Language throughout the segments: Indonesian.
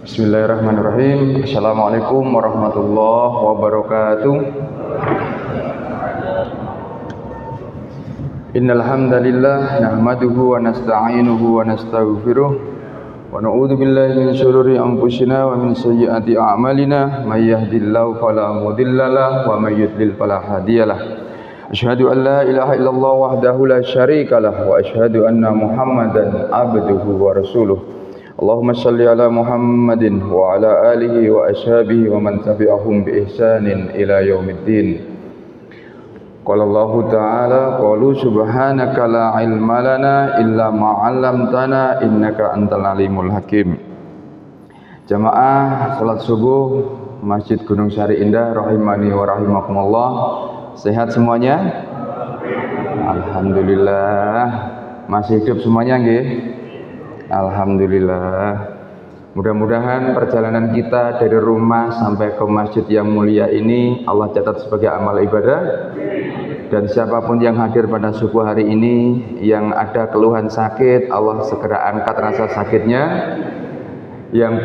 Bismillahirrahmanirrahim. Assalamualaikum warahmatullahi wabarakatuh. Innal hamdalillah nahmaduhu wa nasta'inuhu wa nastaghfiruh wa na'udzu billahi min shururi anfusina wa min sayyiati a'malina may yahdihillahu fala mudhillalah wa may yudlil fala hadiyalah. Asyhadu an la ilaha illallah wahdahu la syarikalah wa asyhadu anna Muhammadan abduhu wa rasuluh. Allahumma shalli ala Muhammadin wa ala alihi wa ashabihi wa man tabi'ahum bi ihsanin ila yaumiddin. Qala Allah ta'ala qalu subhanaka la ilma lana illa ma 'allamtana innaka antal alimul hakim. Jamaah salat subuh Masjid Gunung Sari Indah rahimani wa rahimakumullah. Sehat semuanya? Alhamdulillah. Masih hidup semuanya nggih? Alhamdulillah. Mudah-mudahan perjalanan kita dari rumah sampai ke masjid yang mulia ini Allah catat sebagai amal ibadah. Dan siapapun yang hadir pada subuh hari ini yang ada keluhan sakit, Allah segera angkat rasa sakitnya. Yang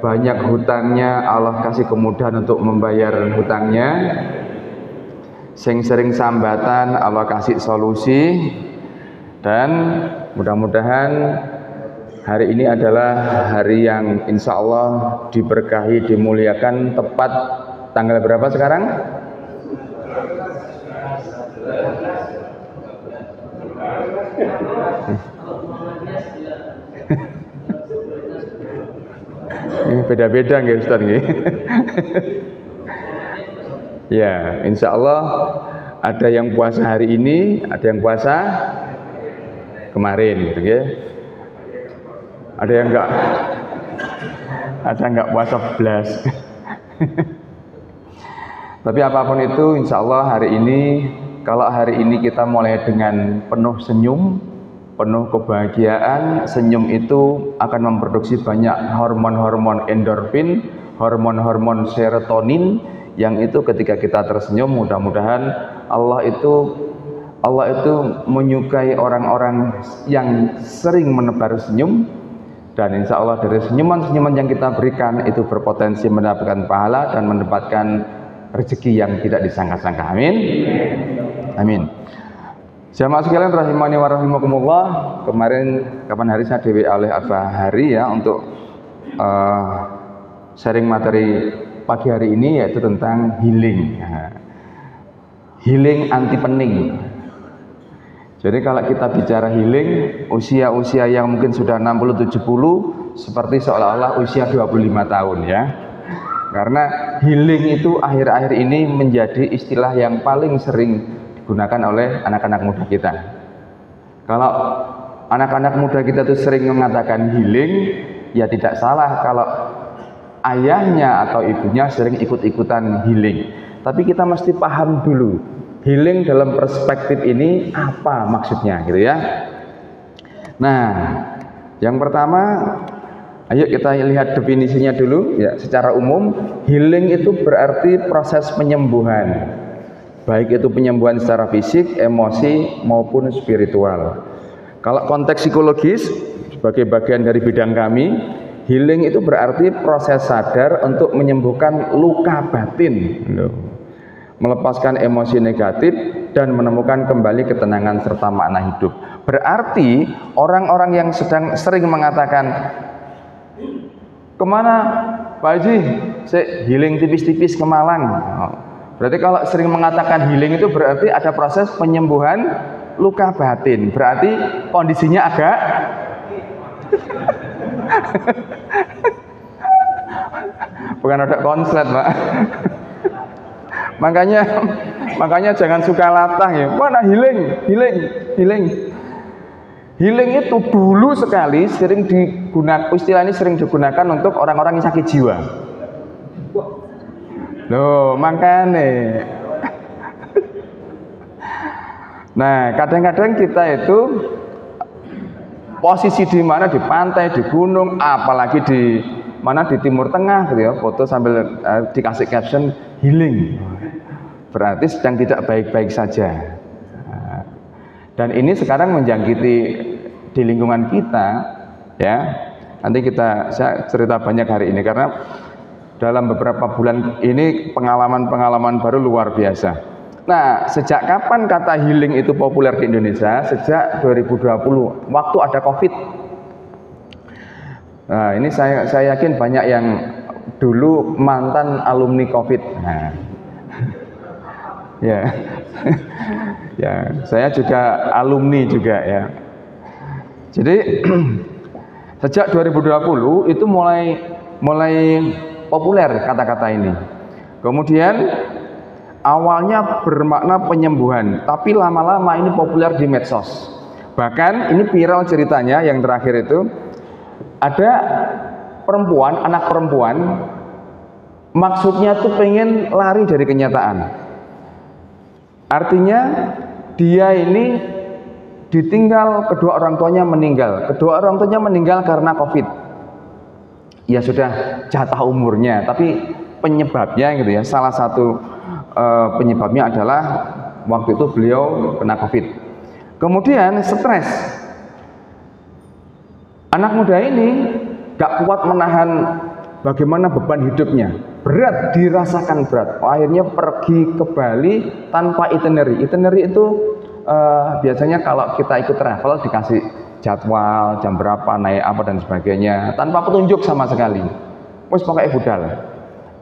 banyak hutangnya, Allah kasih kemudahan untuk membayar hutangnya. Sing sering sambatan, Allah kasih solusi. Dan mudah-mudahan hari ini adalah hari yang insya Allah diberkahi, dimuliakan. Tepat tanggal berapa sekarang? Ini beda-beda nggih Ustaz nggih. Ya, insya Allah ada yang puasa hari ini, ada yang puasa kemarin, gitu ya. Ada yang enggak puasa belas. Tapi apapun itu, insya Allah hari ini, kalau hari ini kita mulai dengan penuh senyum, penuh kebahagiaan, senyum itu akan memproduksi banyak hormon-hormon endorfin, hormon-hormon serotonin, yang itu ketika kita tersenyum, mudah-mudahan Allah itu menyukai orang-orang yang sering menebar senyum. Dan insya Allah dari senyuman-senyuman yang kita berikan itu berpotensi mendapatkan pahala dan mendapatkan rezeki yang tidak disangka-sangka. Amin. Amin. Jamaah sekalian rahimani wa rahimakumullah. Kemarin kapan hari saya dewi oleh Abah Hari ya untuk sharing materi pagi hari ini, yaitu tentang healing. Healing anti pening. Jadi kalau kita bicara healing, usia-usia yang mungkin sudah 60-70 seperti seolah-olah usia 25 tahun ya. Karena healing itu akhir-akhir ini menjadi istilah yang paling sering digunakan oleh anak-anak muda kita. Kalau anak-anak muda kita itu sering mengatakan healing, ya tidak salah kalau ayahnya atau ibunya sering ikut-ikutan healing. Tapi kita mesti paham dulu healing dalam perspektif ini apa maksudnya, gitu ya. Nah, yang pertama, ayo kita lihat definisinya dulu ya. Secara umum, healing itu berarti proses penyembuhan, baik itu penyembuhan secara fisik, emosi maupun spiritual. Kalau konteks psikologis sebagai bagian dari bidang kami, healing itu berarti proses sadar untuk menyembuhkan luka batin, melepaskan emosi negatif dan menemukan kembali ketenangan serta makna hidup. Berarti orang-orang yang sering mengatakan, kemana Pak Haji? Saya healing tipis-tipis ke Malang. Berarti kalau sering mengatakan healing itu berarti ada proses penyembuhan luka batin. Berarti kondisinya agak bukan ada konslet, Pak. Makanya jangan suka latah ya. Mana healing. Healing itu dulu sekali sering digunakan, istilah ini sering digunakan untuk orang-orang yang sakit jiwa. Loh, makanya. Nah, kadang-kadang kita itu posisi di mana, di pantai, di gunung, apalagi di mana di Timur Tengah gitu ya, foto sambil dikasih caption healing. Berarti sedang tidak baik-baik saja. Dan ini sekarang menjangkiti di lingkungan kita ya. Nanti saya cerita banyak hari ini karena dalam beberapa bulan ini pengalaman-pengalaman baru luar biasa. Nah, sejak kapan kata healing itu populer di Indonesia? Sejak 2020, waktu ada COVID. Nah, ini saya yakin banyak yang dulu mantan alumni COVID. Nah, ya, ya, saya juga alumni juga ya. Jadi sejak 2020 itu mulai populer kata-kata ini. Kemudian awalnya bermakna penyembuhan, tapi lama-lama ini populer di medsos. Bahkan ini viral ceritanya yang terakhir itu, ada perempuan, anak perempuan, maksudnya tuh pengen lari dari kenyataan. Artinya dia ini ditinggal, kedua orang tuanya meninggal. Kedua orang tuanya meninggal karena COVID. Ya sudah jatah umurnya, tapi penyebabnya gitu ya. Salah satu penyebabnya adalah waktu itu beliau kena COVID. Kemudian stres. Anak muda ini gak kuat menahan bagaimana beban hidupnya. Berat, dirasakan berat. Akhirnya pergi ke Bali tanpa itinerary. Itinerary itu biasanya kalau kita ikut travel dikasih jadwal jam berapa naik apa dan sebagainya tanpa petunjuk sama sekali. Wes pakai budal.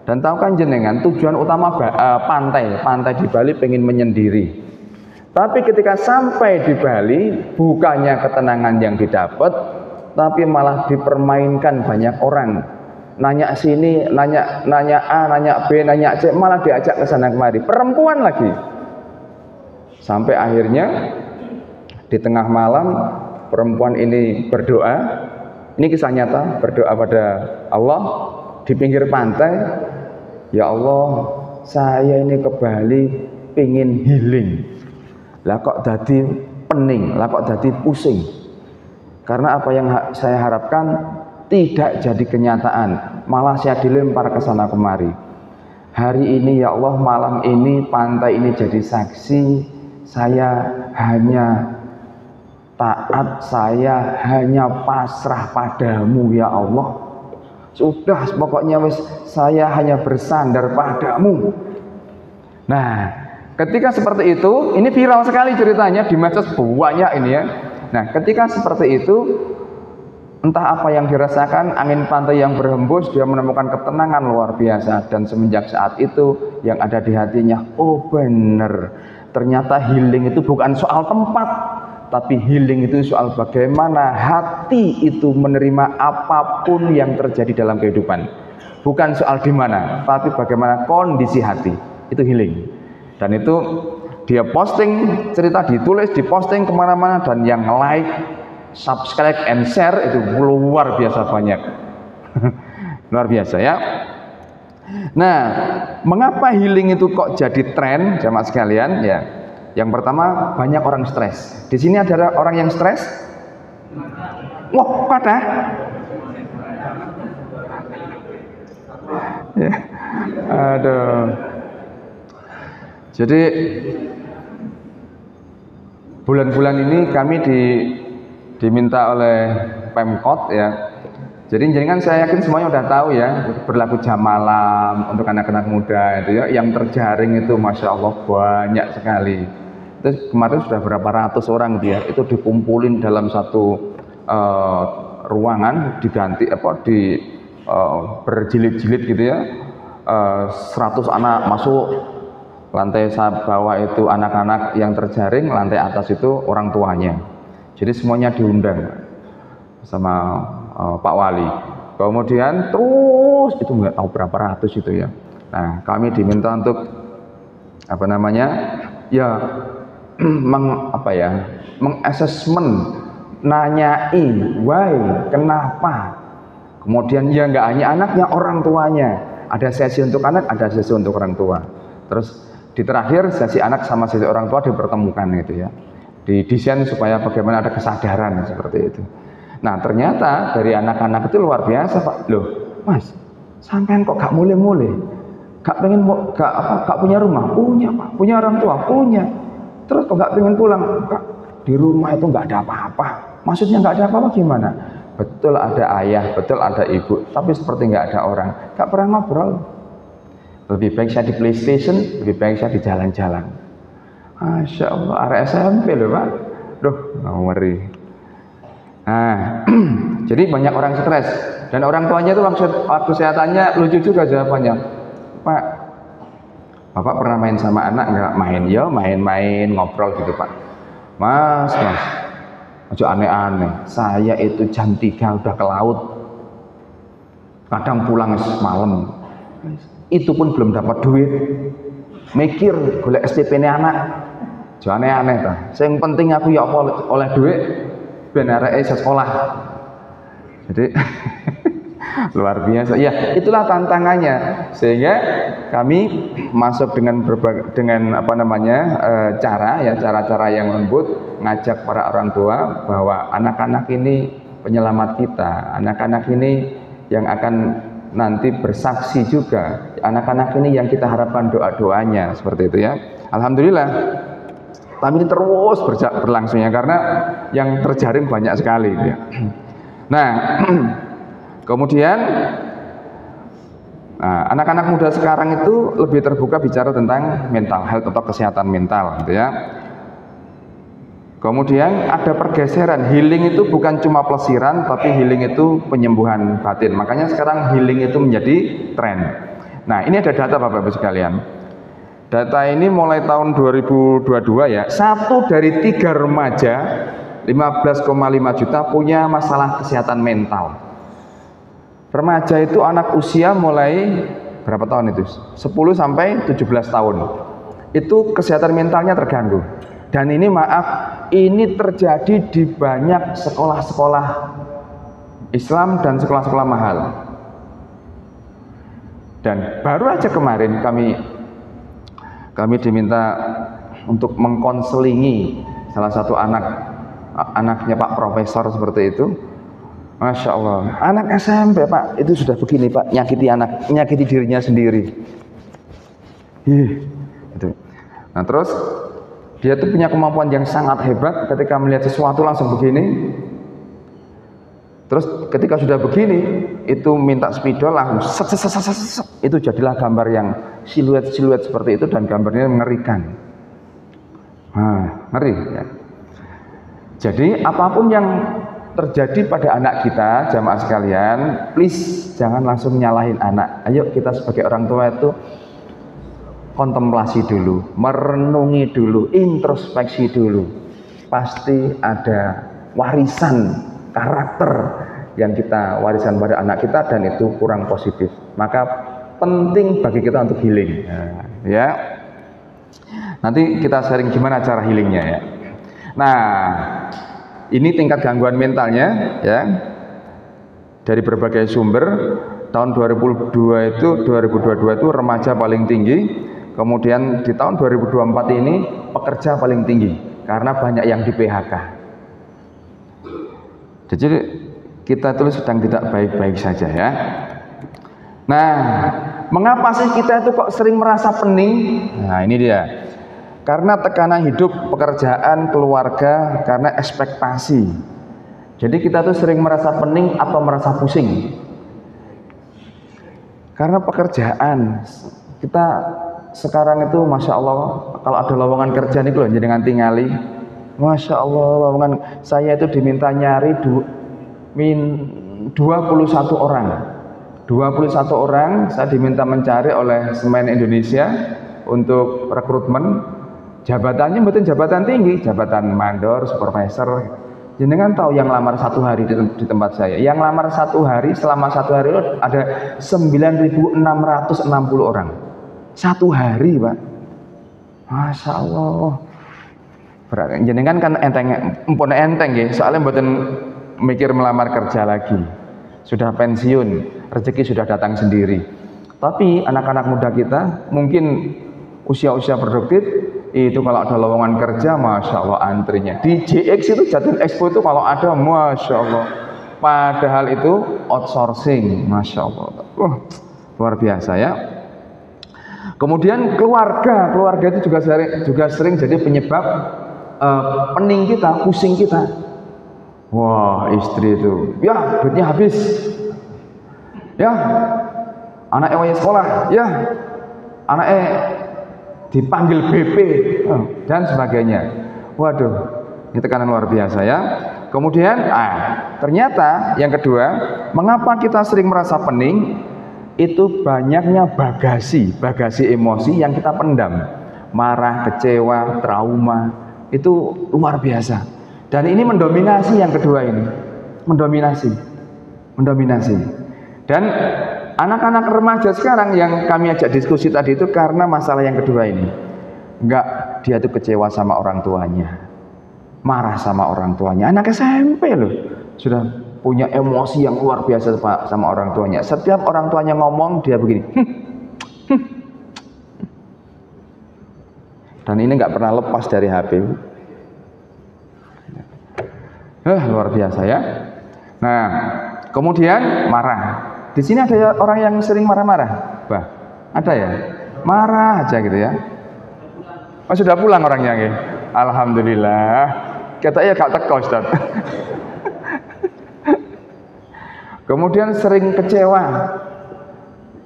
Dan tahu kan jenengan tujuan utama pantai di Bali pengen menyendiri. Tapi ketika sampai di Bali bukannya ketenangan yang didapat, tapi malah dipermainkan banyak orang. Nanya sini, nanya A, nanya B, nanya C, malah diajak ke sana kemari. Perempuan lagi. Sampai akhirnya di tengah malam perempuan ini berdoa. Ini kisah nyata, berdoa pada Allah di pinggir pantai. Ya Allah, saya ini ke Bali pengen healing. Lah kok jadi pening, lah kok jadi pusing. Karena apa yang saya harapkan tidak jadi kenyataan, malah saya dilempar ke sana kemari. Hari ini ya Allah, malam ini pantai ini jadi saksi. Saya hanya taat, saya hanya pasrah padamu ya Allah. Sudah pokoknya wis, saya hanya bersandar padamu. Nah, ketika seperti itu, ini viral sekali ceritanya di medsos banyak ini ya. Nah, ketika seperti itu, entah apa yang dirasakan, angin pantai yang berhembus, dia menemukan ketenangan luar biasa. Dan semenjak saat itu yang ada di hatinya, oh bener, ternyata healing itu bukan soal tempat, tapi healing itu soal bagaimana hati itu menerima apapun yang terjadi dalam kehidupan. Bukan soal di mana, tapi bagaimana kondisi hati. Itu healing. Dan itu dia posting, cerita ditulis, diposting kemana-mana, dan yang like, subscribe, and share itu luar biasa banyak. Luar biasa ya. Nah, mengapa healing itu kok jadi tren, jamaah sekalian? Ya, yang pertama banyak orang stres. Di sini ada orang yang stres? Wah, ada? Ya, aduh. Jadi bulan-bulan ini kami diminta oleh Pemkot ya. Jadi jenengan saya yakin semuanya udah tahu ya, berlaku jam malam untuk anak-anak muda itu ya, yang terjaring itu masya Allah banyak sekali. Itu kemarin sudah berapa ratus orang dia itu dikumpulin dalam satu ruangan, diganti berjilid-jilid gitu ya. 100 anak masuk, lantai bawah itu anak-anak yang terjaring, lantai atas itu orang tuanya. Jadi semuanya diundang sama Pak Wali. Kemudian terus itu nggak tahu berapa ratus itu ya. Nah, kami diminta untuk apa namanya ya mengassessment, nanyai why, kenapa. Kemudian ya nggak hanya anaknya, orang tuanya. Ada sesi untuk anak, ada sesi untuk orang tua. Terus di terakhir sesi anak sama sesi orang tua dipertemukan gitu ya. Didesain supaya bagaimana ada kesadaran seperti itu. Nah, ternyata dari anak-anak itu luar biasa, Pak. Loh, Mas, sampean kok gak mulai-mulai? Gak pengen gak punya rumah? Punya, Pak. Punya orang tua? Punya. Terus kok gak pengen pulang? Kak, di rumah itu gak ada apa-apa. Maksudnya gak ada apa-apa gimana? betul ada ayah, betul ada ibu, tapi seperti nggak ada orang, nggak pernah ngobrol. Lebih baik saya di PlayStation, lebih baik saya di jalan-jalan. Masya Allah, area SMP loh Pak. Duh, ngeri. Nah, jadi banyak orang stres. Dan orang tuanya itu waktu saya tanya, lucu juga jawabannya. Pak, Bapak pernah main sama anak? Enggak main. Ya main-main, ngobrol gitu Pak. Mas, aja aneh-aneh. Saya itu jam 3 udah ke laut. Kadang pulang malam. Itu pun belum dapat duit. Mikir golek SPP-ne anak. Jangan aneh-aneh ta. Yang penting aku ya apa oleh duit ben areke sekolah. Jadi luar biasa. Ya, itulah tantangannya. Sehingga kami masuk dengan cara-cara yang lembut, ngajak para orang tua bahwa anak-anak ini penyelamat kita. Anak-anak ini yang akan nanti bersaksi juga. Anak-anak ini yang kita harapkan doa-doanya seperti itu ya. Alhamdulillah. Tapi ini terus berlangsungnya karena yang terjaring banyak sekali ya. Nah, kemudian anak-anak muda sekarang itu lebih terbuka bicara tentang mental health atau kesehatan mental gitu ya. Kemudian ada pergeseran, healing itu bukan cuma pelesiran, tapi healing itu penyembuhan batin. Makanya sekarang healing itu menjadi tren. Nah, ini ada data Bapak-Ibu sekalian. Data ini mulai tahun 2022 ya, 1 dari 3 remaja 15,5 juta punya masalah kesehatan mental. Remaja itu anak usia mulai berapa tahun itu? 10 sampai 17 tahun. Itu kesehatan mentalnya terganggu. Dan ini ini terjadi di banyak sekolah-sekolah Islam dan sekolah-sekolah mahal. Dan baru aja kemarin kami diminta untuk mengkonselingi salah satu anaknya Pak Profesor seperti itu. Masya Allah, anak SMP Pak itu sudah begini Pak, nyakiti dirinya sendiri. Gitu. Nah terus dia tuh punya kemampuan yang sangat hebat ketika melihat sesuatu langsung begini. Terus ketika sudah begini, itu minta spidol langsung itu jadilah gambar yang siluet-siluet seperti itu dan gambarnya mengerikan. Ngeri ya. Jadi apapun yang terjadi pada anak kita, jamaah sekalian, please jangan langsung nyalahin anak. Ayo kita sebagai orang tua itu kontemplasi dulu, merenungi dulu, introspeksi dulu. Pasti ada warisan karakter yang kita warisan pada anak kita dan itu kurang positif. Maka penting bagi kita untuk healing. Ya. Nanti kita sharing gimana cara healingnya ya. Nah, ini tingkat gangguan mentalnya ya. Dari berbagai sumber tahun 2022 itu remaja paling tinggi. Kemudian di tahun 2024 ini pekerja paling tinggi karena banyak yang di PHK. Jadi kita itu sedang tidak baik-baik saja ya. Nah, mengapa sih kita itu kok sering merasa pening? Nah ini dia. Karena tekanan hidup, pekerjaan, keluarga, karena ekspektasi. Jadi kita tuh sering merasa pening atau merasa pusing. Karena pekerjaan, kita sekarang itu Masya Allah, kalau ada lowongan kerja nih loh, jenengan tingali. Masya Allah, lowongan saya itu diminta nyari 21 orang. 21 orang saya diminta mencari oleh Semen Indonesia untuk rekrutmen. Jabatannya betul jabatan tinggi, jabatan mandor, supervisor. Jenengan tahu yang lamar 1 hari di tempat saya. Yang lamar 1 hari, selama 1 hari itu ada 9.660 orang. 1 hari, Pak. Masya Allah. Berarti jenengan kan enteng ya, soalnya mboten mikir melamar kerja lagi. Sudah pensiun, rezeki sudah datang sendiri. Tapi anak-anak muda kita mungkin usia-usia produktif itu kalau ada lowongan kerja Masya Allah antrinya. Di JX itu Jatim Expo itu kalau ada Masya Allah. Padahal itu outsourcing, Masya Allah. Luar biasa ya. Kemudian keluarga itu juga sering jadi penyebab pening kita, pusing kita. Wah, istri itu, ya duitnya habis, ya anaknya waya sekolah, ya anaknya dipanggil BP, dan sebagainya. Waduh, ini tekanan luar biasa ya. Kemudian, ternyata yang kedua, mengapa kita sering merasa pening? Itu banyaknya bagasi emosi yang kita pendam. Marah, kecewa, trauma, itu luar biasa. Dan ini mendominasi yang kedua ini, mendominasi. Dan anak-anak remaja sekarang yang kami ajak diskusi tadi itu karena masalah yang kedua ini. Enggak, dia itu kecewa sama orang tuanya, marah sama orang tuanya. Anak SMP loh, sudah punya emosi yang luar biasa sama orang tuanya. Setiap orang tuanya ngomong, dia begini. Dan ini nggak pernah lepas dari HP. Luar biasa ya. Nah, kemudian marah. Di sini ada orang yang sering marah-marah, Bah? Ada ya? Marah aja gitu ya. Oh, sudah pulang orangnya ya? Alhamdulillah. Katanya gak teko, Ustaz. Kemudian sering kecewa.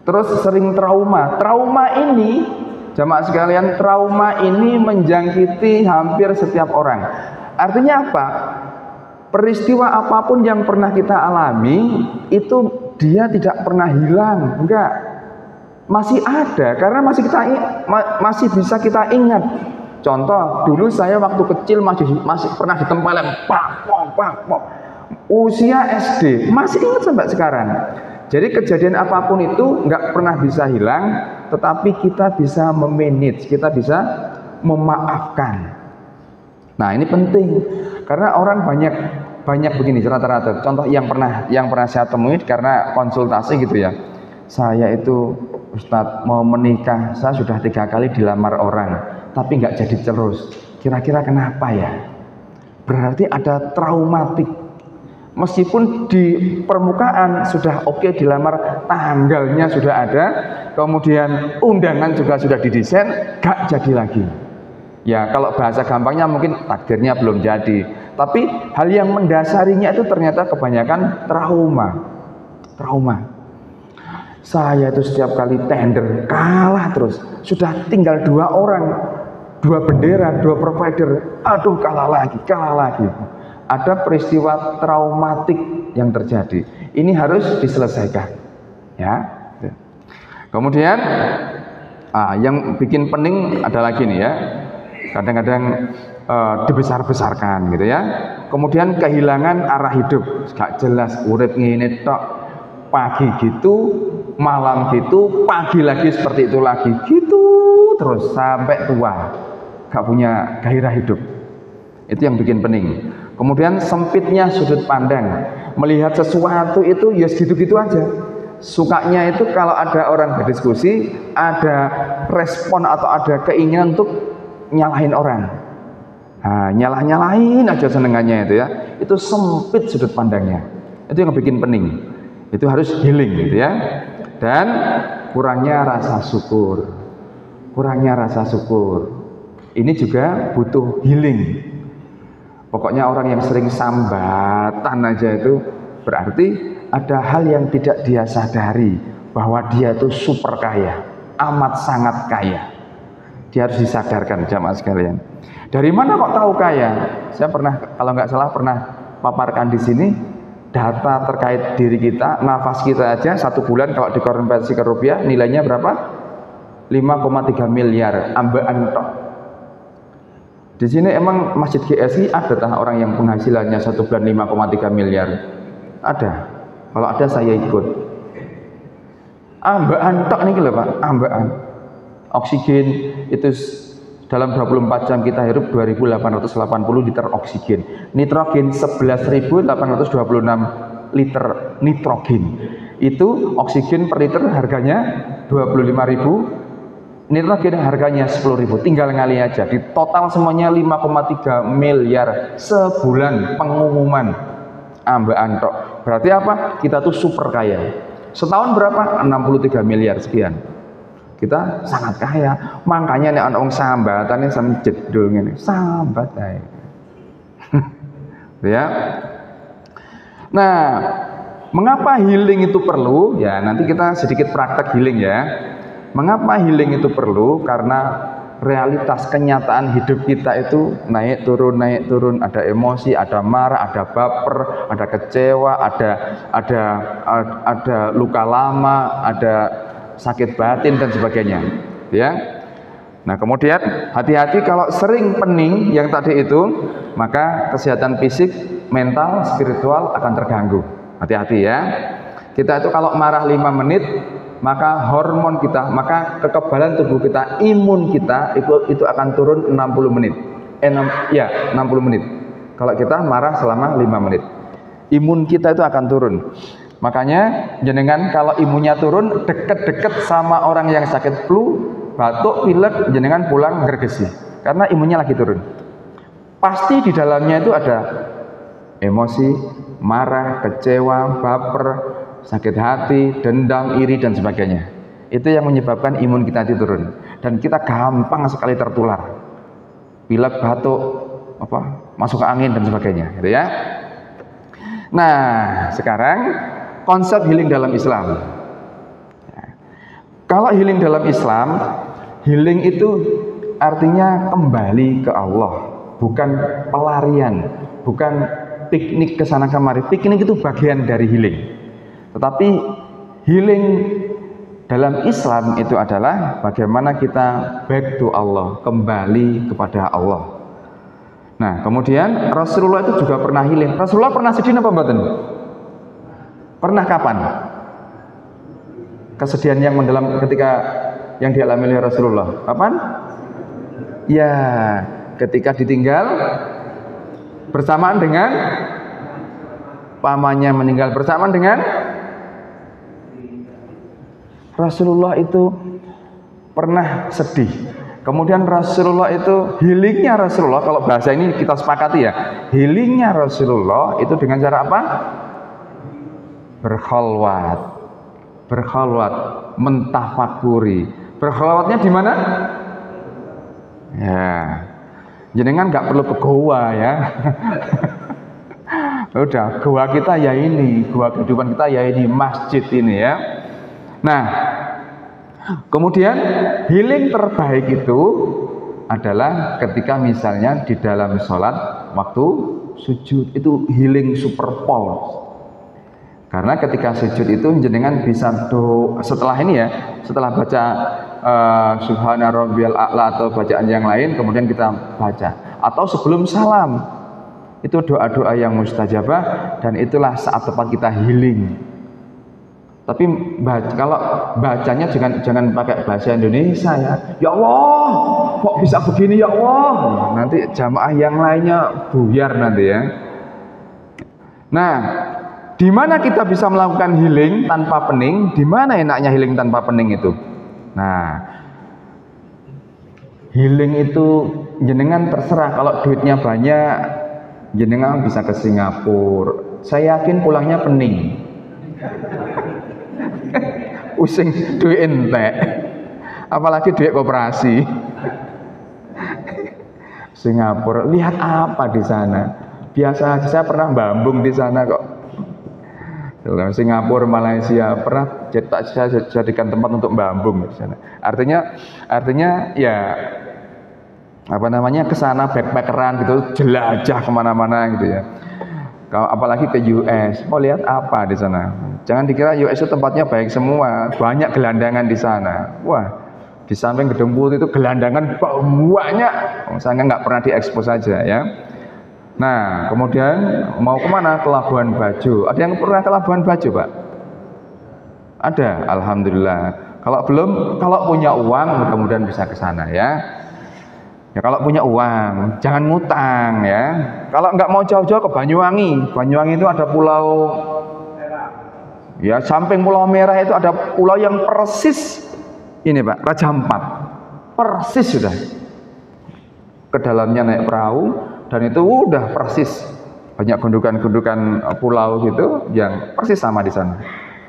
Terus sering trauma. Trauma ini, jamaah sekalian, trauma ini menjangkiti hampir setiap orang. Artinya apa? Peristiwa apapun yang pernah kita alami itu dia tidak pernah hilang, enggak, masih ada karena masih bisa kita ingat. Contoh, dulu saya waktu kecil masih pernah ditempelin, pak. Usia SD masih ingat sampai sekarang. Jadi kejadian apapun itu enggak pernah bisa hilang, tetapi kita bisa memanage, kita bisa memaafkan. Nah, ini penting karena orang banyak begini rata-rata. Contoh yang pernah saya temui karena konsultasi gitu ya. Saya itu, Ustadz, mau menikah, saya sudah 3 kali dilamar orang, tapi nggak jadi terus. Kira-kira kenapa ya? Berarti ada traumatik. Meskipun di permukaan sudah oke dilamar, tanggalnya sudah ada, kemudian undangan juga sudah didesain, nggak jadi lagi. Ya, kalau bahasa gampangnya mungkin takdirnya belum jadi. Tapi hal yang mendasarinya itu ternyata kebanyakan trauma. Saya itu setiap kali tender kalah terus. Sudah tinggal 2 orang, 2 bendera, 2 provider. Aduh, kalah lagi. Ada peristiwa traumatik yang terjadi. Ini harus diselesaikan. Ya. Kemudian yang bikin pening ada lagi nih ya. Kadang-kadang dibesar-besarkan gitu ya. Kemudian kehilangan arah hidup, gak jelas, urip ngene tok, pagi gitu, malam gitu, pagi lagi seperti itu lagi, gitu terus sampai tua, gak punya gairah hidup. Itu yang bikin pening. Kemudian sempitnya sudut pandang, melihat sesuatu itu ya gitu-gitu aja. Sukanya itu kalau ada orang berdiskusi, ada respon atau ada keinginan untuk nyalahin orang. Nyalahin aja senengannya itu ya. Itu sempit sudut pandangnya. Itu yang bikin pening. Itu harus healing gitu ya. Dan kurangnya rasa syukur. Ini juga butuh healing. Pokoknya orang yang sering sambatan aja itu berarti ada hal yang tidak dia sadari, bahwa dia itu super kaya, amat sangat kaya. Dia harus disadarkan, jamaah sekalian. Dari mana kok tahu kaya? Saya pernah, kalau nggak salah pernah paparkan di sini data terkait diri kita, nafas kita aja 1 bulan kalau dikonversi ke rupiah nilainya berapa? 5,3 miliar, ambaan tok. Di sini emang Masjid GSI ada tah orang yang penghasilannya 1 bulan 5,3 miliar? Ada. Kalau ada saya ikut. Ambaan tok nih lho Pak, ambaan. Oksigen itu dalam 24 jam kita hirup 2.880 liter oksigen. Nitrogen 11.826 liter nitrogen. Itu oksigen per liter harganya 25.000, nitrogen harganya 10.000. Tinggal ngali aja. Di total semuanya 5,3 miliar sebulan pengumuman. Ambaan tok. Berarti apa? Kita tuh super kaya. Setahun berapa? 63 miliar sekian. Kita sangat kaya. Makanya nek ana wong sambatane sampe jedul ngene, sambat ae. Ya. Nah, mengapa healing itu perlu? Ya, nanti kita sedikit praktek healing ya. Mengapa healing itu perlu? Karena realitas kenyataan hidup kita itu naik turun, ada emosi, ada marah, ada baper, ada kecewa, ada luka lama, ada sakit batin dan sebagainya, ya. Nah, kemudian hati-hati kalau sering pening yang tadi itu, maka kesehatan fisik, mental, spiritual akan terganggu. Hati-hati ya. Kita itu kalau marah 5 menit, maka hormon kita, maka kekebalan tubuh kita, imun kita itu akan turun 60 menit. 60 menit. Kalau kita marah selama 5 menit, imun kita itu akan turun. Makanya jenengan kalau imunnya turun, deket-deket sama orang yang sakit flu, batuk, pilek, jenengan pulang gergesi, karena imunnya lagi turun. Pasti di dalamnya itu ada emosi, marah, kecewa, baper, sakit hati, dendam, iri dan sebagainya. Itu yang menyebabkan imun kita itu turun, dan kita gampang sekali tertular. Pilek, batuk, masuk ke angin dan sebagainya, gitu ya. Nah, sekarang konsep healing dalam Islam. Kalau healing dalam Islam, healing itu artinya kembali ke Allah, bukan pelarian, bukan piknik ke sana kemari. Piknik itu bagian dari healing. Tetapi healing dalam Islam itu adalah bagaimana kita back to Allah, kembali kepada Allah. Nah, kemudian Rasulullah itu juga pernah healing. Rasulullah pernah sedih apa mboten? Pernah kapan? Kesedihan yang mendalam ketika yang dialami oleh Rasulullah. Kapan? Ya, ketika ditinggal bersamaan dengan pamannya meninggal, bersamaan dengan Rasulullah itu pernah sedih. Kemudian Rasulullah itu healingnya Rasulullah, kalau bahasa ini kita sepakati ya, healingnya Rasulullah itu dengan cara apa? Berkhalwat, mentafakuri. Berkhalwatnya di mana? Ya, jenengan nggak perlu ke goa ya. Udah, goa kita ya ini, goa kehidupan kita ya ini, masjid ini ya. Nah, kemudian healing terbaik itu adalah ketika misalnya di dalam sholat waktu sujud, itu healing super pol. Karena ketika sujud itu jenengan bisa setelah ini ya, setelah baca Subhana Rabbiyal A'la atau bacaan yang lain, kemudian kita baca, atau sebelum salam, itu doa-doa yang mustajabah, dan itulah saat tepat kita healing. Tapi kalau bacanya jangan pakai bahasa Indonesia ya. Ya Allah, kok bisa begini ya Allah? Nanti jamaah yang lainnya buyar nanti ya. Nah, di mana kita bisa melakukan healing tanpa pening? Di mana enaknya healing tanpa pening itu? Nah, healing itu jenengan terserah. Kalau duitnya banyak, jenengan bisa ke Singapura. Saya yakin pulangnya pening. Pusing duit entek, apalagi duit koperasi. Singapura, lihat apa di sana? Biasa aja, saya pernah bambung di sana kok. Singapura, Malaysia, pernah saya jadikan tempat untuk bambung di sana. Artinya ya apa namanya, kesana backpackeran gitu, jelajah kemana-mana gitu ya. Kalau apalagi ke US, mau lihat apa di sana? Jangan dikira US itu tempatnya baik semua, banyak gelandangan di sana. Wah, di samping Gedung Putih itu gelandangan banyak. Saya nggak pernah diekspos saja ya. Nah, kemudian mau kemana? Ke Labuan Bajo. Ada yang pernah ke Labuan Bajo, Pak? Ada, alhamdulillah. Kalau belum, kalau punya uang, mudah-mudahan bisa ke sana ya. Ya kalau punya uang, jangan ngutang ya. Kalau nggak mau jauh-jauh ke Banyuwangi. Banyuwangi itu ada pulau, ya samping Pulau Merah itu ada pulau yang persis ini Pak, Raja Ampat. Persis sudah. Ke dalamnya naik perahu, dan itu udah persis. Banyak gundukan-gundukan pulau gitu yang persis sama di sana.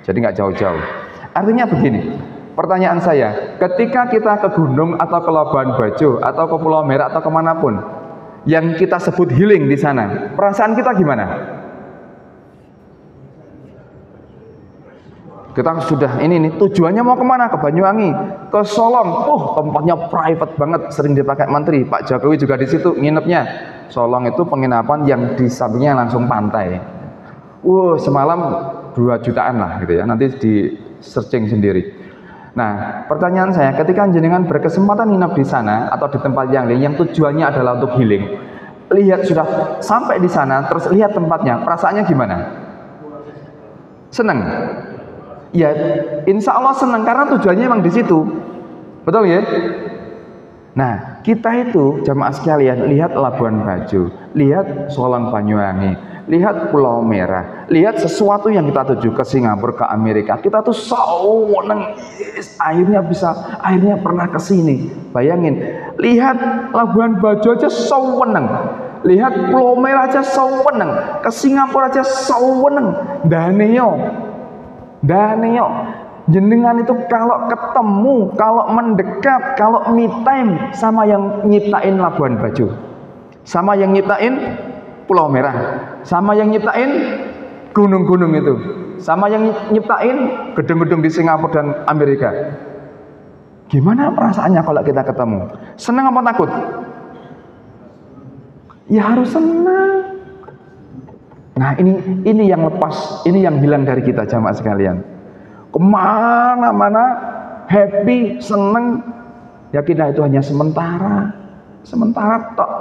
Jadi nggak jauh-jauh. Artinya begini, pertanyaan saya, ketika kita ke gunung atau ke Labuan Bajo atau ke Pulau Merah atau kemanapun yang kita sebut healing di sana, perasaan kita gimana? Kita sudah ini nih, tujuannya mau kemana? Ke Banyuwangi, ke Solong. Tempatnya private banget, sering dipakai menteri. Pak Jokowi juga di situ nginepnya. Solong itu penginapan yang di sampingnya langsung pantai. Semalam 2 jutaan lah gitu ya. Nanti di searching sendiri. Nah, pertanyaan saya, ketika jenengan berkesempatan nginep di sana atau di tempat yang lain yang tujuannya adalah untuk healing, lihat sudah sampai di sana, terus lihat tempatnya, perasaannya gimana? Seneng? Ya, insya Allah seneng karena tujuannya emang di situ, betul ya? Nah, kita itu jamaah sekalian, lihat Labuan Bajo, lihat Solong Banyuwangi, lihat Pulau Merah, lihat sesuatu yang kita tuju ke Singapura, ke Amerika, kita tuh seneng, akhirnya pernah ke sini. Bayangin, lihat Labuan Bajo aja seneng, lihat Pulau Merah aja seneng, ke Singapura aja seneng. Daneo, jenengan itu kalau ketemu, kalau mendekat, kalau me time sama yang nyiptain Labuan Bajo, sama yang nyiptain Pulau Merah, sama yang nyiptain gunung-gunung itu, sama yang nyiptain gedung-gedung di Singapura dan Amerika. Gimana perasaannya kalau kita ketemu? Senang apa takut? Ya harus senang. Nah, ini yang lepas, ini yang hilang dari kita jamaah sekalian. Kemana-mana happy, senang, ya kita itu hanya sementara tok.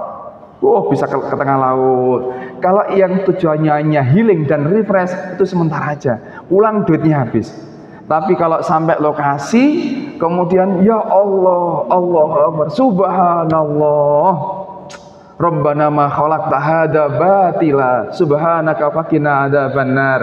Bisa ke tengah laut. Kalau yang tujuannya hanya healing dan refresh, itu sementara aja. Pulang duitnya habis. Tapi kalau sampai lokasi, kemudian ya Allah, Allahu Akbar, Subhanallah, Rabbana ma khalaqta hadza batila, subhanaka faqina adzabannar.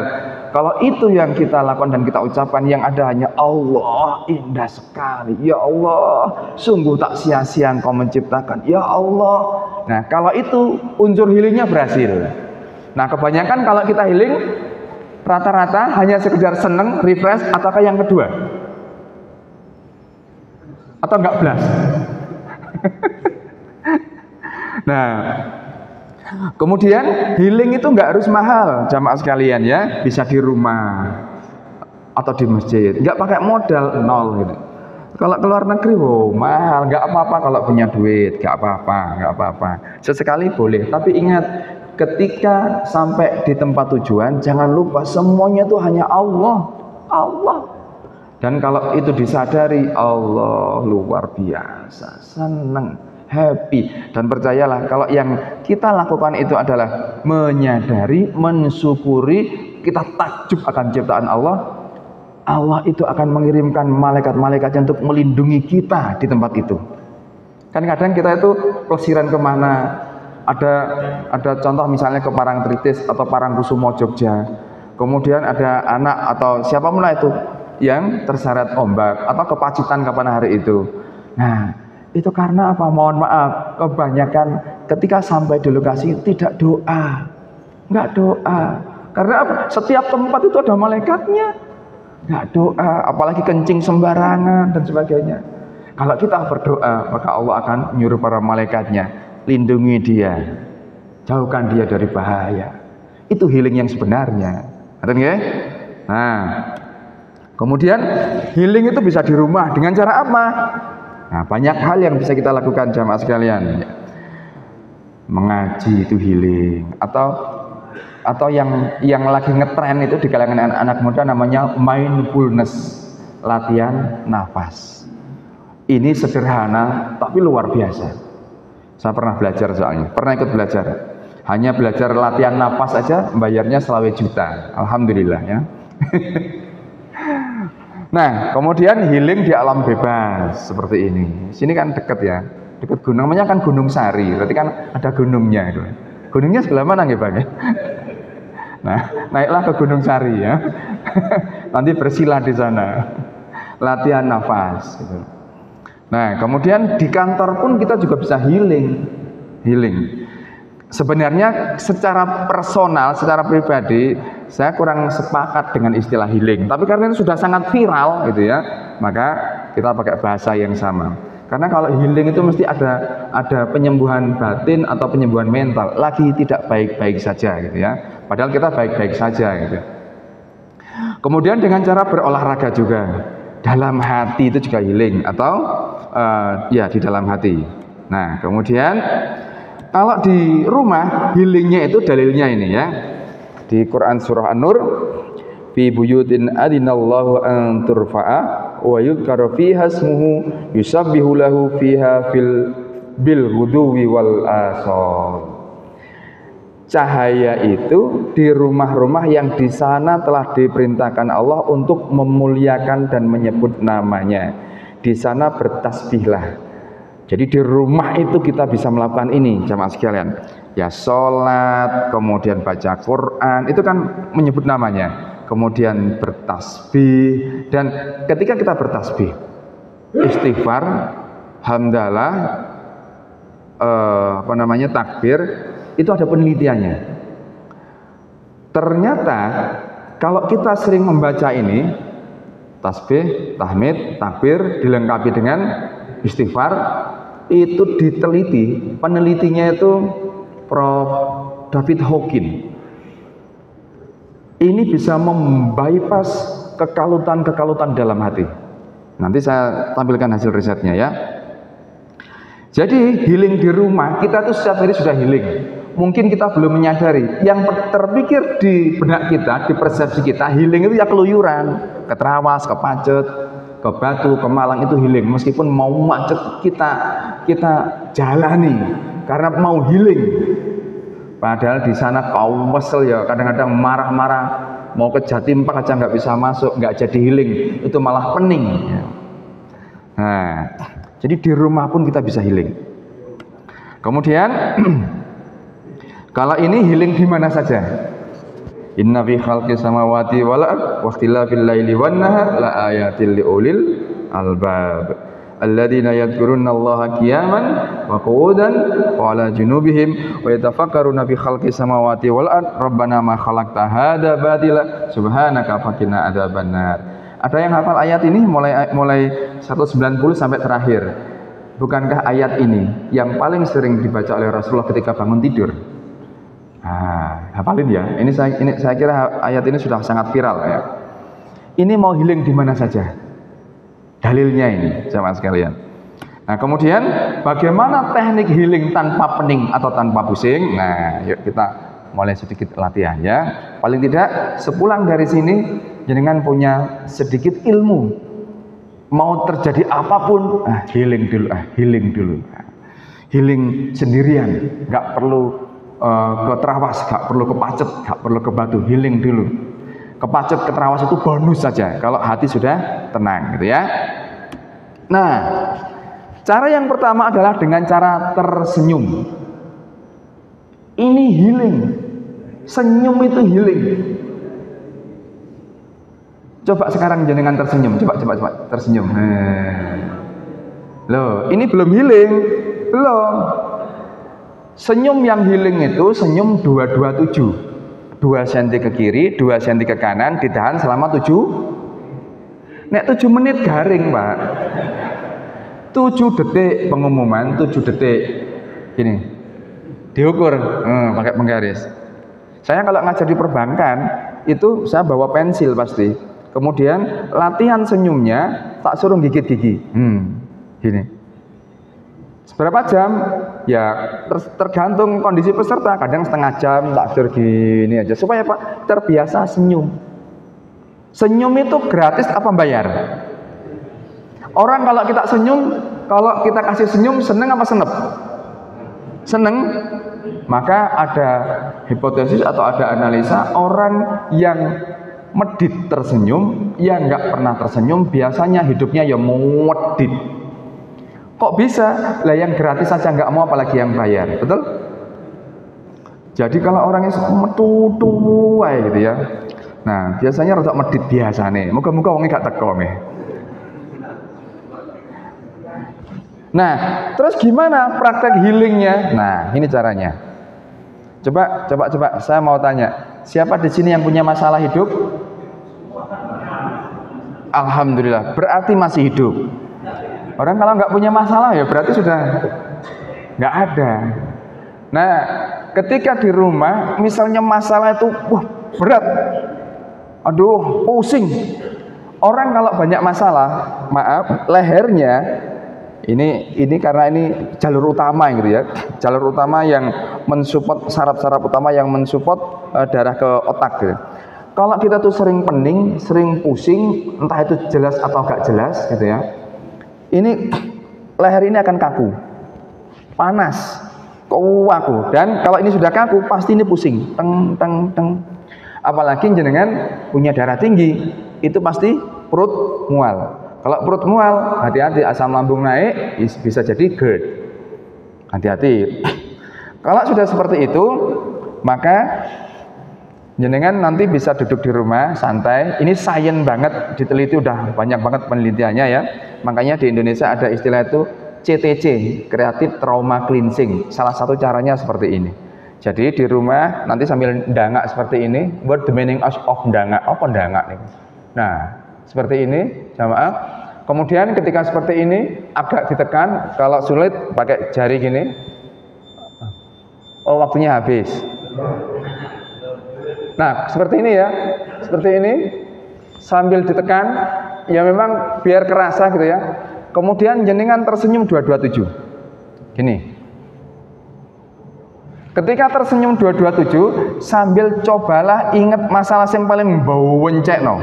Kalau itu yang kita lakukan dan kita ucapkan, yang ada hanya Allah, indah sekali. Ya Allah, sungguh tak sia-sia Engkau menciptakan. Ya Allah. Nah, kalau itu unsur healingnya berhasil. Nah, kebanyakan kalau kita healing, rata-rata hanya sekedar seneng, refresh, ataukah yang kedua? Atau enggak belas? Nah, kemudian healing itu nggak harus mahal jamaah sekalian ya, bisa di rumah atau di masjid, nggak pakai modal nol gitu. Kalau ke luar negeri, mahal, nggak apa-apa kalau punya duit, nggak apa-apa. Sesekali boleh, tapi ingat ketika sampai di tempat tujuan, jangan lupa semuanya itu hanya Allah. Dan kalau itu disadari, Allah luar biasa, senang, happy. Dan percayalah, kalau yang kita lakukan itu adalah menyadari, mensyukuri, kita takjub akan ciptaan Allah, Allah itu akan mengirimkan malaikat-malaikatnya untuk melindungi kita di tempat itu. Kan kadang kita itu pelesiran kemana, ada contoh misalnya ke Parangtritis atau Parangkusumo Jogja, kemudian ada anak atau siapapun lah itu yang terseret ombak, atau ke Pacitan kapan hari itu. Nah, itu karena apa? Mohon maaf, kebanyakan ketika sampai di lokasi tidak doa, nggak doa. Karena apa? Setiap tempat itu ada malaikatnya, nggak doa, apalagi kencing sembarangan dan sebagainya. Kalau kita berdoa, maka Allah akan menyuruh para malaikatnya, lindungi dia, jauhkan dia dari bahaya. Itu healing yang sebenarnya. Ada nggak? Nah, kemudian healing itu bisa di rumah dengan cara apa? Nah, banyak hal yang bisa kita lakukan jamaah sekalian. Mengaji itu healing, atau yang lagi ngetren itu di kalangan anak muda namanya mindfulness, latihan nafas. Ini sederhana tapi luar biasa. Saya pernah belajar soalnya, pernah ikut belajar. Hanya belajar latihan nafas aja bayarnya selawe juta. Alhamdulillah ya. Nah, kemudian healing di alam bebas seperti ini. Sini kan dekat ya, dekat gunung, namanya kan Gunung Sari. Berarti kan ada gunungnya itu. Gunungnya sebelah mana nggih, Bang? Nah, naiklah ke Gunung Sari ya. Nanti bersila di sana. Latihan nafas gitu. Nah, kemudian di kantor pun kita juga bisa healing. Sebenarnya secara personal, secara pribadi, saya kurang sepakat dengan istilah healing. Tapi karena itu sudah sangat viral gitu ya, maka kita pakai bahasa yang sama. Karena kalau healing itu mesti ada penyembuhan batin atau penyembuhan mental. Lagi tidak baik-baik saja gitu ya. Padahal kita baik-baik saja gitu. Kemudian dengan cara berolahraga juga. Dalam hati itu juga healing atau ya di dalam hati. Nah, kemudian kalau di rumah healingnya itu dalilnya ini ya. Di Quran surah An-Nur, fi buyutin adinallahu an turfa'a wa yudhkara fiha ismuhu yusabbihu lahu fiha bil ghuduwi wal asal. Cahaya itu di rumah-rumah yang di sana telah diperintahkan Allah untuk memuliakan dan menyebut namanya. Di sana bertasbihlah. Jadi di rumah itu kita bisa melakukan ini, jamaah sekalian. Ya sholat, kemudian baca Quran, itu kan menyebut namanya. Kemudian bertasbih, dan ketika kita bertasbih, istighfar, hamdalah, takbir, itu ada penelitiannya. Ternyata kalau kita sering membaca ini, tasbih, tahmid, takbir dilengkapi dengan istighfar, itu diteliti, penelitinya itu Prof. David Hawkins. Ini bisa membypass kekalutan-kekalutan dalam hati. Nanti saya tampilkan hasil risetnya ya. Jadi healing di rumah, kita tuh setiap hari sudah healing. Mungkin kita belum menyadari. Yang terpikir di benak kita, di persepsi kita, healing itu ya keluyuran, ke Trawas, ke Pacet, ke Batu, ke Malang itu healing. Meskipun mau macet kita jalani karena mau healing. Padahal di sana kaum kesel ya, kadang-kadang marah-marah, mau ke Jatim Park aja nggak bisa masuk, nggak jadi healing, itu malah pening. Nah, jadi di rumah pun kita bisa healing. Kemudian kalau ini healing di mana saja? Inna fi khalqis samawati wal ardh wa ikhtilafil laili wan nahar la ayatil liulil albab alladzina yadhkurunallaha qiyaman wa qu'udan wa 'ala junubihim wa yatafakkaruna fi khalqis samawati wal ardh rabbana ma khalaqta hadza batila subhanaka faqina adzabannar. Ada yang hafal ayat ini mulai 190 sampai terakhir? Bukankah ayat ini yang paling sering dibaca oleh Rasulullah ketika bangun tidur? Hafalin ya. Ini saya kira ayat ini sudah sangat viral ya. Ini mau healing di mana saja. Dalilnya ini, jamaah sekalian. Nah, kemudian bagaimana teknik healing tanpa pening atau tanpa pusing? Nah, yuk kita mulai sedikit latihan ya. Paling tidak sepulang dari sini jenengan punya sedikit ilmu. Mau terjadi apapun, healing dulu. Healing sendirian, nggak perlu ke Trawas, nggak perlu ke Pacet, nggak perlu ke Batu, healing dulu. Ke Pacet, ke Trawas itu bonus saja kalau hati sudah tenang gitu ya. Nah, cara yang pertama adalah dengan cara tersenyum. Ini healing. Senyum itu healing. Coba sekarang jenengan tersenyum, coba tersenyum. Loh, ini belum healing, belum. Senyum yang healing itu senyum 227. 2 cm ke kiri, 2 cm ke kanan, ditahan selama 7 menit garing, Pak. 7 detik pengumuman, 7 detik. Gini. Diukur, pakai penggaris. Saya kalau ngajar di perbankan, itu saya bawa pensil pasti. Kemudian latihan senyumnya tak suruh gigit gigi. Gini. Berapa jam? Ya tergantung kondisi peserta. Kadang setengah jam, tak suruh gini aja supaya Pak terbiasa senyum. Senyum itu gratis apa bayar? Orang kalau kita senyum, kalau kita kasih senyum, seneng apa senep? Seneng. Maka ada hipotesis atau ada analisa, orang yang medit tersenyum, yang nggak pernah tersenyum biasanya hidupnya ya medit. Kok bisa? Lah yang gratis saja nggak mau, apalagi yang bayar, betul? Jadi kalau orangnya metutu gitu ya, nah biasanya rada medit biasa nih. Muka-muka wongnya gak teko nih. Nah, terus gimana praktek healingnya? Nah, ini caranya. Coba, saya mau tanya, siapa di sini yang punya masalah hidup? Alhamdulillah, berarti masih hidup. Orang kalau nggak punya masalah ya berarti sudah nggak ada. Nah, ketika di rumah misalnya masalah itu berat, Aduh, pusing. Orang kalau banyak masalah, maaf, lehernya ini karena ini jalur utama gitu ya. Jalur utama yang mensupport saraf-saraf utama yang mensupport darah ke otak gitu. Kalau kita tuh sering pening, sering pusing, entah itu jelas atau gak jelas gitu ya. Ini leher ini akan kaku. Panas, kaku. Dan kalau ini sudah kaku, pasti ini pusing. Teng teng teng. Apalagi jenengan punya darah tinggi, itu pasti perut mual. Kalau perut mual, hati-hati, asam lambung naik, bisa jadi GERD. Hati-hati. Kalau sudah seperti itu, maka jenengan nanti bisa duduk di rumah santai. Ini sains banget, diteliti, udah banyak banget penelitiannya ya. Makanya di Indonesia ada istilah itu CTC, Creative Trauma Cleansing. Salah satu caranya seperti ini. Jadi di rumah nanti sambil ndangak seperti ini. What the meaning of ndangak? Apa ndangak nih? Nah, seperti ini jamaah. Kemudian ketika seperti ini agak ditekan, kalau sulit pakai jari gini. Oh, waktunya habis. Nah, seperti ini ya. Seperti ini sambil ditekan, ya memang biar kerasa gitu ya. Kemudian jenengan tersenyum 227. Gini. Ketika tersenyum 227, sambil cobalah ingat masalah yang paling bau wencek no.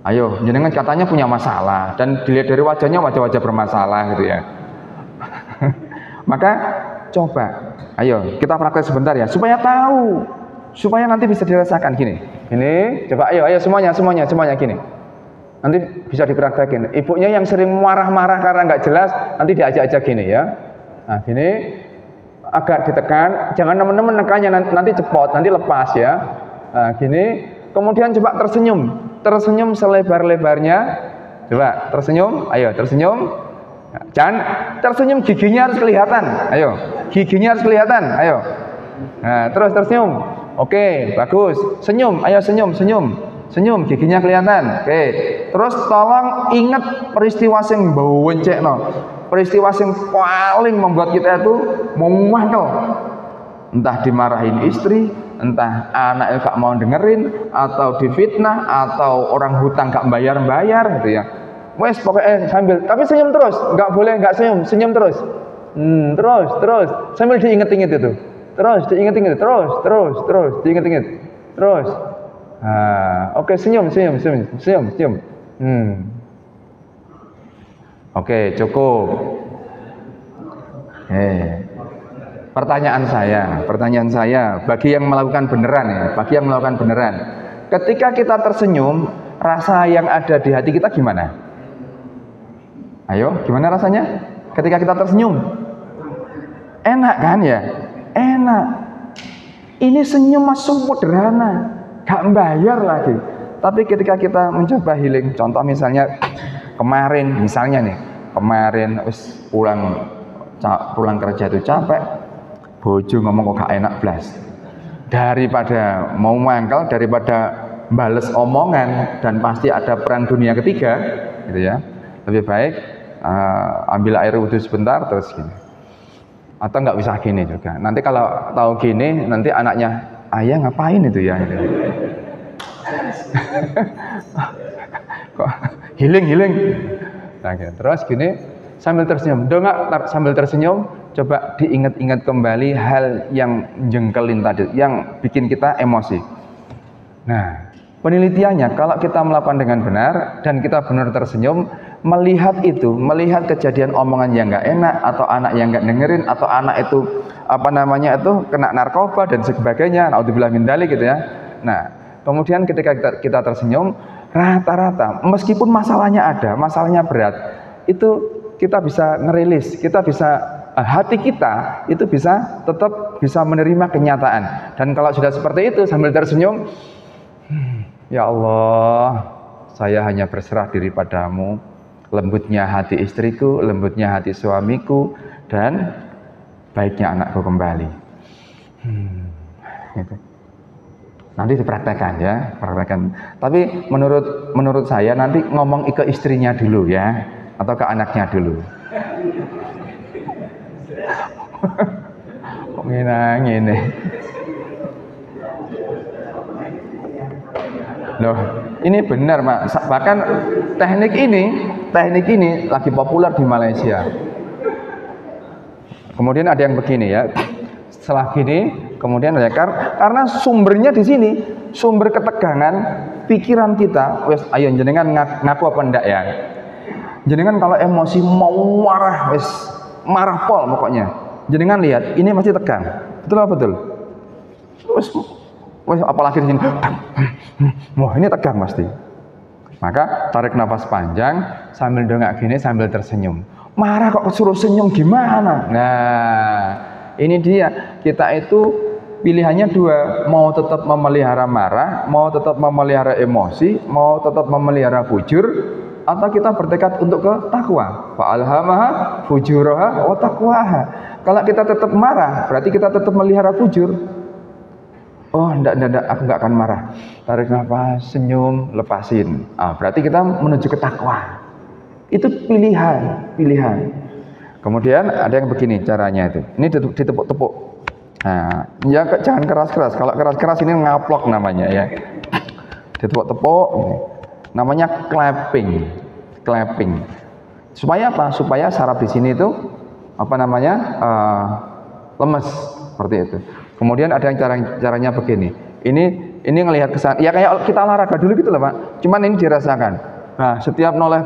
Ayo, jenengan katanya punya masalah dan dilihat dari wajahnya wajah-wajah bermasalah gitu ya. Maka coba, ayo kita praktek sebentar ya, supaya tahu, supaya nanti bisa dirasakan gini. Ini, coba ayo semuanya gini. Nanti bisa dipraktekin. Ibunya yang sering marah-marah karena nggak jelas, nanti diajak-ajak gini ya. Nah gini. Agak ditekan, jangan teman-teman nekannya nanti cepot, nanti lepas ya. Nah, gini, kemudian coba tersenyum selebar-lebarnya. Coba tersenyum, ayo tersenyum. Jangan tersenyum, giginya harus kelihatan. Ayo, giginya harus kelihatan. Ayo. Nah, terus tersenyum. Oke, bagus. Senyum, ayo senyum, giginya kelihatan. Oke. Terus tolong ingat peristiwa yang bau wencek no. Peristiwa yang paling membuat kita itu mengungkal, entah dimarahin istri, entah anaknya gak mau dengerin, atau difitnah, atau orang hutang gak bayar gitu ya. Wes pokoknya sambil, tapi senyum terus, nggak boleh nggak senyum terus. Terus sambil diinget-inget itu, terus diinget-inget, terus diinget-inget, terus. Oke, senyum. Oke, cukup. Pertanyaan saya, bagi yang melakukan beneran ya, ketika kita tersenyum, rasa yang ada di hati kita gimana? Ayo, gimana rasanya? Ketika kita tersenyum, enak kan ya? Enak. Ini senyum masuk sederhana, gak bayar lagi. Tapi ketika kita mencoba healing, contoh misalnya kemarin wis pulang kerja itu capek, bojo ngomong kok gak enak blas. Daripada mau mangkal, daripada bales omongan dan pasti ada perang dunia ketiga gitu ya. Lebih baik ambil air wudhu sebentar terus gini. Atau nggak bisa gini juga. Nanti kalau tahu gini, nanti anaknya, ayah ngapain itu ya? Kok healing. Nah, gitu. Terus gini sambil tersenyum, sambil tersenyum, coba diingat-ingat kembali hal yang jengkelin tadi, yang bikin kita emosi. Nah, penelitiannya kalau kita melakukan dengan benar dan kita benar tersenyum, melihat kejadian omongan yang nggak enak, atau anak yang nggak dengerin, atau anak itu kena narkoba dan sebagainya, naudzubillah min dzalik gitu ya. Nah, kemudian ketika kita tersenyum, rata-rata meskipun masalahnya berat, itu kita bisa ngerilis, hati kita itu tetap bisa menerima kenyataan. Dan kalau sudah seperti itu sambil tersenyum, ya Allah, saya hanya berserah diri padamu, lembutnya hati istriku, lembutnya hati suamiku, dan baiknya anakku kembali. Gitu. Nanti dipraktekkan ya, Tapi menurut saya nanti ngomong ke istrinya dulu ya, atau ke anaknya dulu. Kok ngene. Loh, ini benar, Pak. Bahkan teknik ini lagi populer di Malaysia. Kemudian ada yang begini ya. Setelah gini, kemudian ya karena sumbernya di sini, sumber ketegangan pikiran kita. Wes, ayo jenengan ngaku apa ndak ya? Jenengan kalau emosi mau marah, wes marah pol pokoknya. Jenengan lihat, ini masih tegang. Betul apa betul? Wes apalagi di sini. Wah, ini tegang pasti. Maka tarik nafas panjang sambil dongak gini sambil tersenyum. Marah kok suruh senyum gimana? Nah, ini dia. Kita itu pilihannya dua, mau tetap memelihara marah, mau tetap memelihara emosi, mau tetap memelihara fujur, atau kita bertekad untuk ke takwa. Fa'alhamaha fujuraha wa taqwaha. Kalau kita tetap marah, berarti kita tetap melihara fujur. Oh, enggak, aku enggak akan marah. Tarik nafas, senyum, lepasin. Berarti kita menuju ke takwa. Itu pilihan. Kemudian ada yang begini caranya itu. Ini ditepuk-tepuk. Nah, ya jangan keras-keras. Kalau keras-keras ini ngaplok namanya ya. Ditepuk-tepuk. Namanya clapping. Supaya apa? Supaya saraf di sini itu apa namanya? Lemes seperti itu. Kemudian ada yang caranya begini. Ini ngelihat ke sana. Ya kayak kita olahraga dulu gitu loh, Pak. Cuman ini dirasakan. Nah, setiap noleh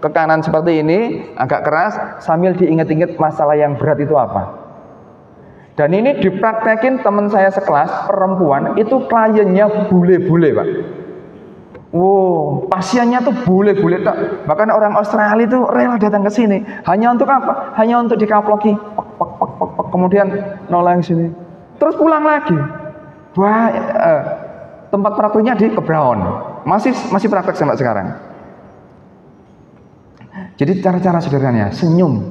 ke kanan seperti ini agak keras sambil diingat-ingat masalah yang berat itu apa. Dan ini dipraktekin teman saya sekelas perempuan itu kliennya bule-bule, Pak. Wow, pasiennya tuh bule-bule tak. Bahkan orang Australia itu rela datang ke sini hanya untuk apa? Hanya untuk dikaploki. Kemudian noleh ke sini. Terus pulang lagi. Wah, tempat prakteknya di Kebraon. Masih praktek sampai sekarang. Jadi cara-cara sederhananya senyum.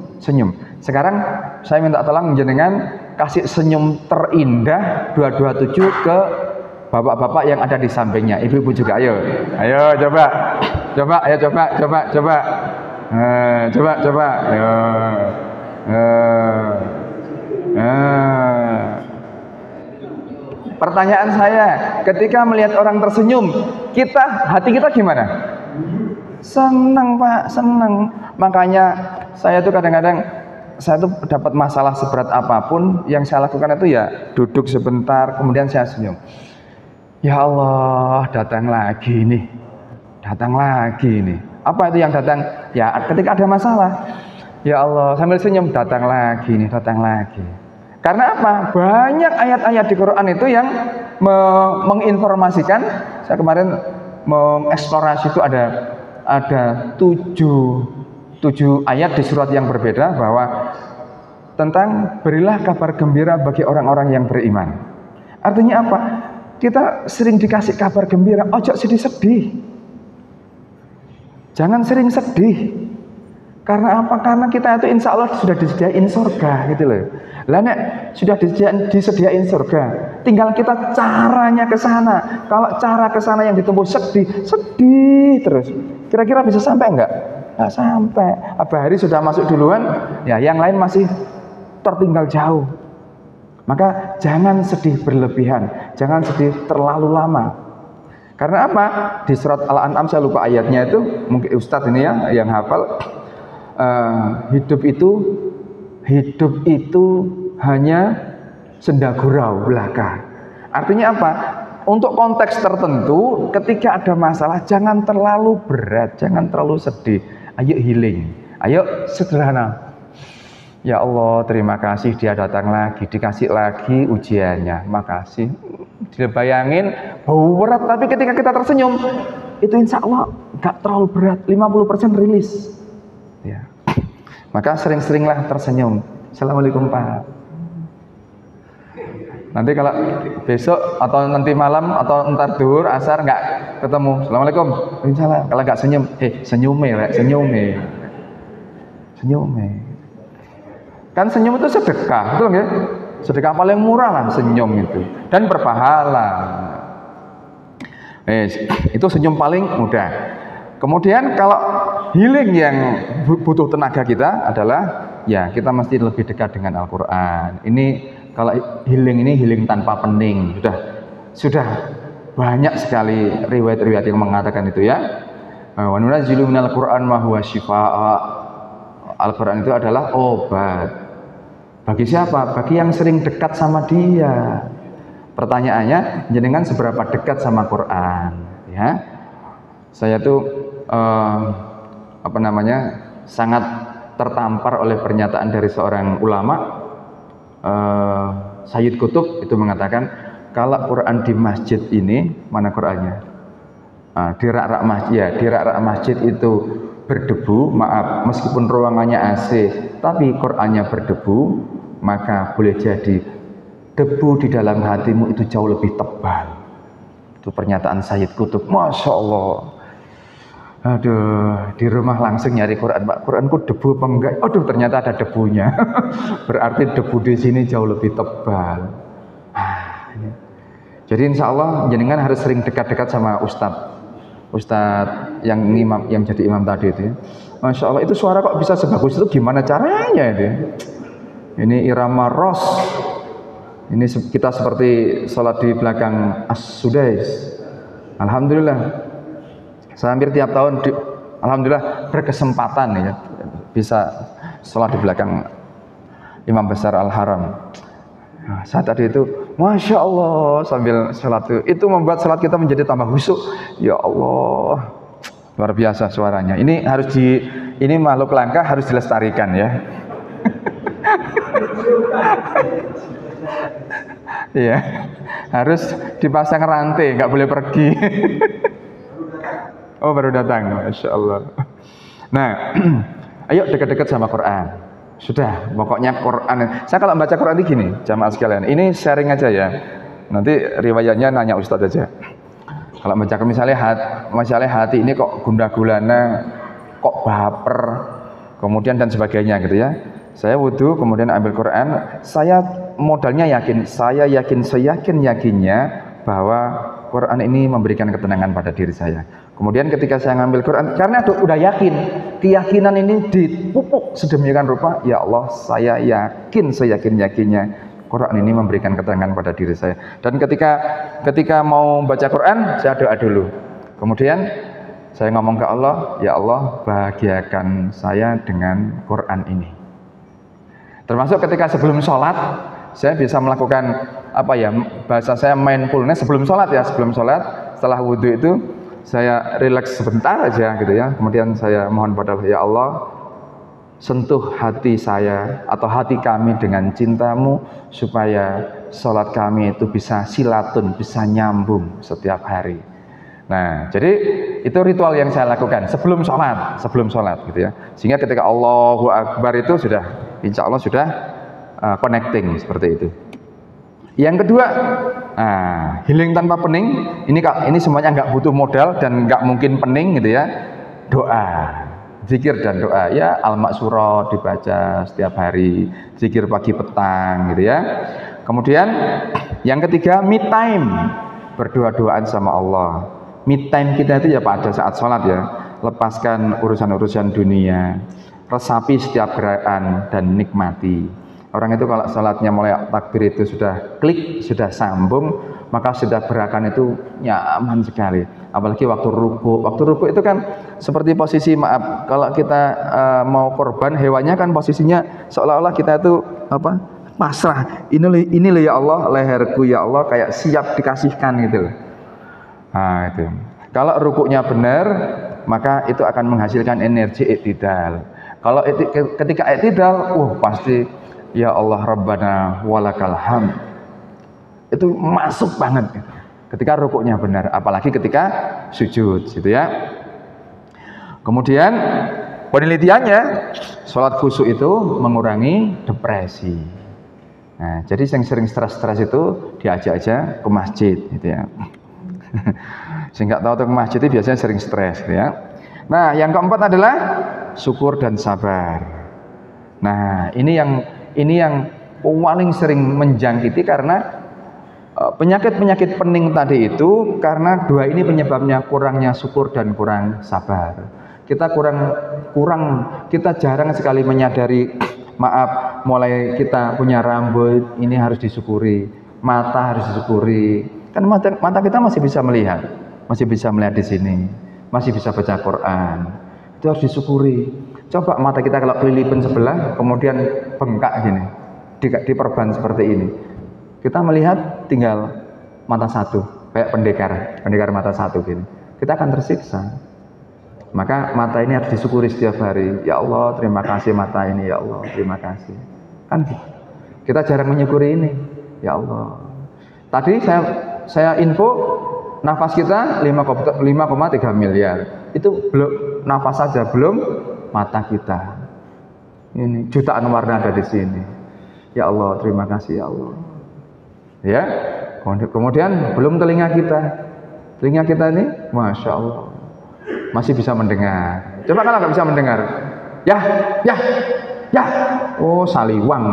Sekarang saya minta tolong jenengan kasih senyum terindah 227 ke bapak-bapak yang ada di sampingnya, ibu-ibu juga. Ayo coba. Pertanyaan saya, ketika melihat orang tersenyum, hati kita gimana? Senang, Pak, senang. Makanya saya tuh kadang-kadang dapat masalah seberat apapun, yang saya lakukan itu ya duduk sebentar, kemudian saya senyum. Ya Allah, datang lagi nih. Apa itu yang datang? Ya ketika ada masalah. Ya Allah, sambil senyum, datang lagi. Karena apa? Banyak ayat-ayat di Quran itu yang menginformasikan. Saya kemarin mengeksplorasi itu ada 7 ayat di surat yang berbeda bahwa tentang berilah kabar gembira bagi orang-orang yang beriman. Artinya apa? Kita sering dikasih kabar gembira, ojo sedih-sedih. Jangan sering sedih. Karena apa? Karena kita itu insya Allah sudah disediain surga gitu loh. Lah nek sudah disediain surga, tinggal kita caranya ke sana. Kalau cara ke sana yang ditempuh sedih terus. Kira-kira bisa sampai enggak? Enggak sampai. Hari sudah masuk duluan, ya yang lain masih tertinggal jauh. Maka jangan sedih berlebihan, jangan sedih terlalu lama. Karena apa? Di surat Al-An'am, saya lupa ayatnya itu, mungkin Ustadz ini ya yang hafal. Hidup itu hanya senda gurau belaka. Artinya apa? Untuk konteks tertentu, ketika ada masalah jangan terlalu berat, jangan terlalu sedih. Ayo healing, ayo sederhana. Ya Allah, terima kasih dia datang lagi, dikasih lagi ujiannya, makasih. Dibayangin bau berat, tapi ketika kita tersenyum, itu insya Allah gak terlalu berat, 50% rilis. Ya. Maka sering-seringlah tersenyum. Assalamualaikum Pak. Nanti kalau besok atau nanti malam atau ntar duhur asar nggak ketemu, Assalamualaikum. Insyaallah. Kalau nggak senyum, senyum. Kan senyum itu sedekah, betul nggak? Sedekah paling murah lah senyum itu, dan berpahala. Itu senyum paling mudah. Kemudian kalau healing yang butuh tenaga kita adalah ya kita mesti lebih dekat dengan Al-Quran. Ini kalau healing ini healing tanpa pening, sudah banyak sekali riwayat-riwayat yang mengatakan itu ya. Wa nunazzilu minal Qur'an ma huwa syifaa. Al-Qur'an itu adalah obat. Bagi siapa? Bagi yang sering dekat sama dia. Pertanyaannya, jenengan seberapa dekat sama Quran? Ya, saya tuh sangat tertampar oleh pernyataan dari seorang ulama, Sayyid Qutb itu mengatakan, kalau Quran di masjid ini, mana Qurannya? Di rak-rak masjid, ya, di rak-rak masjid itu berdebu, maaf, meskipun ruangannya AC, tapi Qurannya berdebu, maka boleh jadi debu di dalam hatimu itu jauh lebih tebal. Itu pernyataan Sayyid Qutb. Masya Allah. Aduh, di rumah langsung nyari Quran, Pak. Quranku debu apa enggak? Aduh, ternyata ada debunya. Berarti debu di sini jauh lebih tebal. Jadi insya Allah jenengan harus sering dekat-dekat sama Ustadz yang jadi imam tadi itu. Masya Allah, itu suara kok bisa sebagus itu, gimana caranya itu? Ini irama ros. Ini kita seperti sholat di belakang As-Sudais. Alhamdulillah, saya hampir tiap tahun alhamdulillah berkesempatan ya bisa sholat di belakang Imam Besar Al-Haram. Nah, saat tadi itu, Masya Allah, sambil sholat itu membuat sholat kita menjadi tambah khusyuk. Ya Allah, luar biasa suaranya. Ini makhluk langka harus dilestarikan ya. Iya, harus dipasang rantai, nggak boleh pergi. Oh, baru datang, Masya Allah. Nah, ayo dekat-dekat sama Quran. Sudah, pokoknya Quran. Saya kalau baca Quran ini gini, jamaah sekalian. Ini sharing aja ya. Nanti riwayatnya nanya Ustadz aja. Kalau baca misalnya hati ini kok gundah gulana, kok baper, kemudian dan sebagainya gitu ya. Saya wudhu, kemudian ambil Quran. Saya modalnya yakin. Saya yakinnya bahwa Quran ini memberikan ketenangan pada diri saya. Kemudian ketika saya ngambil Quran, karena udah yakin, keyakinan ini dipupuk sedemikian rupa, ya Allah, saya yakin seyakin-yakinnya Quran ini memberikan ketenangan pada diri saya. Dan ketika mau baca Quran, saya doa dulu. Kemudian saya ngomong ke Allah, ya Allah, bahagiakan saya dengan Quran ini. Termasuk ketika sebelum sholat, saya bisa melakukan bahasa saya mindfulness sebelum sholat ya, setelah wudhu itu saya rileks sebentar aja gitu ya. Kemudian saya mohon pada Allah, ya Allah, sentuh hati saya atau hati kami dengan cintamu supaya sholat kami itu bisa silatun, bisa nyambung setiap hari. Nah, jadi itu ritual yang saya lakukan sebelum sholat gitu ya. Sehingga ketika Allahu Akbar itu sudah, insya Allah sudah connecting seperti itu. Yang kedua, healing tanpa pening. Ini semuanya nggak butuh modal dan nggak mungkin pening gitu ya. Doa, zikir dan doa ya, al-maksurah dibaca setiap hari, zikir pagi petang gitu ya. Kemudian yang ketiga, me time, berdoa-doaan sama Allah. Me time kita itu ya pada saat sholat ya, lepaskan urusan-urusan dunia, resapi setiap gerakan dan nikmati. Orang itu kalau sholatnya mulai takbir itu sudah klik, sudah sambung, maka sudah gerakan itu nyaman sekali. Apalagi waktu ruku. Waktu ruku itu kan seperti posisi, maaf, kalau kita mau korban hewannya kan posisinya seolah-olah kita itu pasrah. Ini loh ya Allah, leherku ya Allah, kayak siap dikasihkan gitu. Nah itu. Kalau rukunya benar, maka itu akan menghasilkan energi iktidal. Kalau ketika iktidal, pasti ya Allah Rabbana walakal hamd. Itu masuk banget ketika rukuknya benar, apalagi ketika sujud gitu ya. Kemudian penelitiannya, sholat khusyuk itu mengurangi depresi. Nah, jadi yang sering stres itu diajak aja ke masjid gitu ya. Sehingga tahu tuh ke masjid itu biasanya sering stres gitu ya. Nah, yang keempat adalah syukur dan sabar. Nah, ini yang paling sering menjangkiti karena penyakit-penyakit pening tadi itu, karena dua ini penyebabnya kurangnya syukur dan kurang sabar. Kita kita jarang sekali menyadari, maaf, mulai kita punya rambut ini harus disyukuri, mata harus disyukuri, Kan mata kita masih bisa melihat di sini, masih bisa baca Quran. Itu harus disyukuri. Coba mata kita kalau kelilipan sebelah, kemudian bengkak gini, diperban seperti ini. Kita melihat tinggal mata satu, kayak pendekar mata satu gini. Kita akan tersiksa. Maka mata ini harus disyukuri setiap hari. Ya Allah, terima kasih mata ini. Ya Allah, terima kasih. Kan kita jarang menyukuri ini. Ya Allah. Tadi saya info nafas kita 5,3 miliar. Itu belum nafas saja, belum mata kita. Ini jutaan warna ada di sini. Ya Allah, terima kasih ya Allah. Ya. Kemudian belum telinga kita. Telinga kita ini, masya Allah, masih bisa mendengar. Coba kalau nggak bisa mendengar, ya, oh saliwang,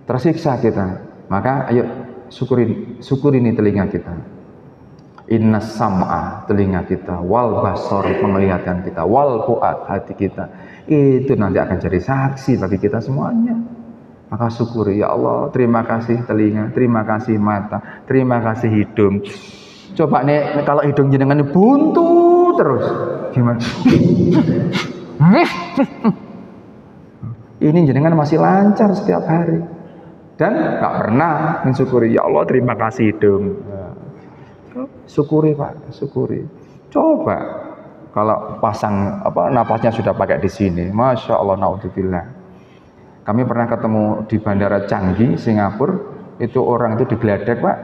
tersiksa kita. Maka ayo syukuri ini telinga kita. Inna sam'a, telinga kita, wal basor, penglihatan kita, wal fuad, hati kita. Itu nanti akan jadi saksi bagi kita semuanya. Maka syukuri, ya Allah, terima kasih telinga, terima kasih mata, terima kasih hidung. Coba nih kalau hidung jenengan buntu terus, gimana? Ini jenengan masih lancar setiap hari dan nggak pernah mensyukuri. Ya Allah, terima kasih hidung. Syukuri Pak, syukuri. Coba kalau pasang napasnya sudah pakai di sini, masya Allah, naudzubillah. Kami pernah ketemu di Bandara Changi, Singapura, itu orang itu digledek Pak,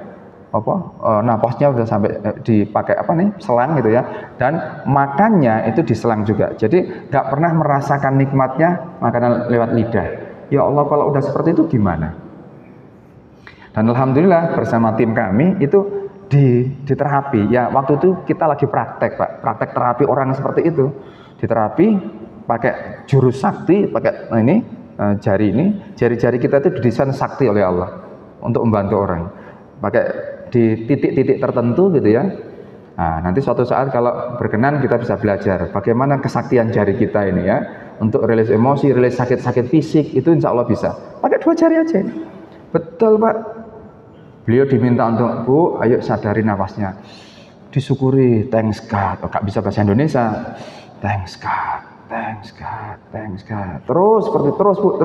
napasnya udah sampai dipakai selang gitu ya, dan makannya itu diselang juga. Jadi nggak pernah merasakan nikmatnya makanan lewat lidah. Ya Allah, kalau udah seperti itu gimana? Dan alhamdulillah bersama tim kami itu di terapi. Ya waktu itu kita lagi praktek Pak, praktek terapi orang seperti itu. Di terapi pakai jurus sakti, pakai jari-jari kita itu didesain sakti oleh Allah untuk membantu orang. Pakai di titik-titik tertentu gitu ya. Nah, nanti suatu saat kalau berkenan kita bisa belajar bagaimana kesaktian jari kita ini ya, untuk rilis emosi, rilis sakit-sakit fisik, itu insya Allah bisa. Pakai 2 jari aja. Betul Pak. Beliau diminta untuk, Bu, ayo sadari nafasnya. Disyukuri, thanks God. Gak bisa bahasa Indonesia. Thanks God. Thanks God, thanks God. Terus seperti terus Bu,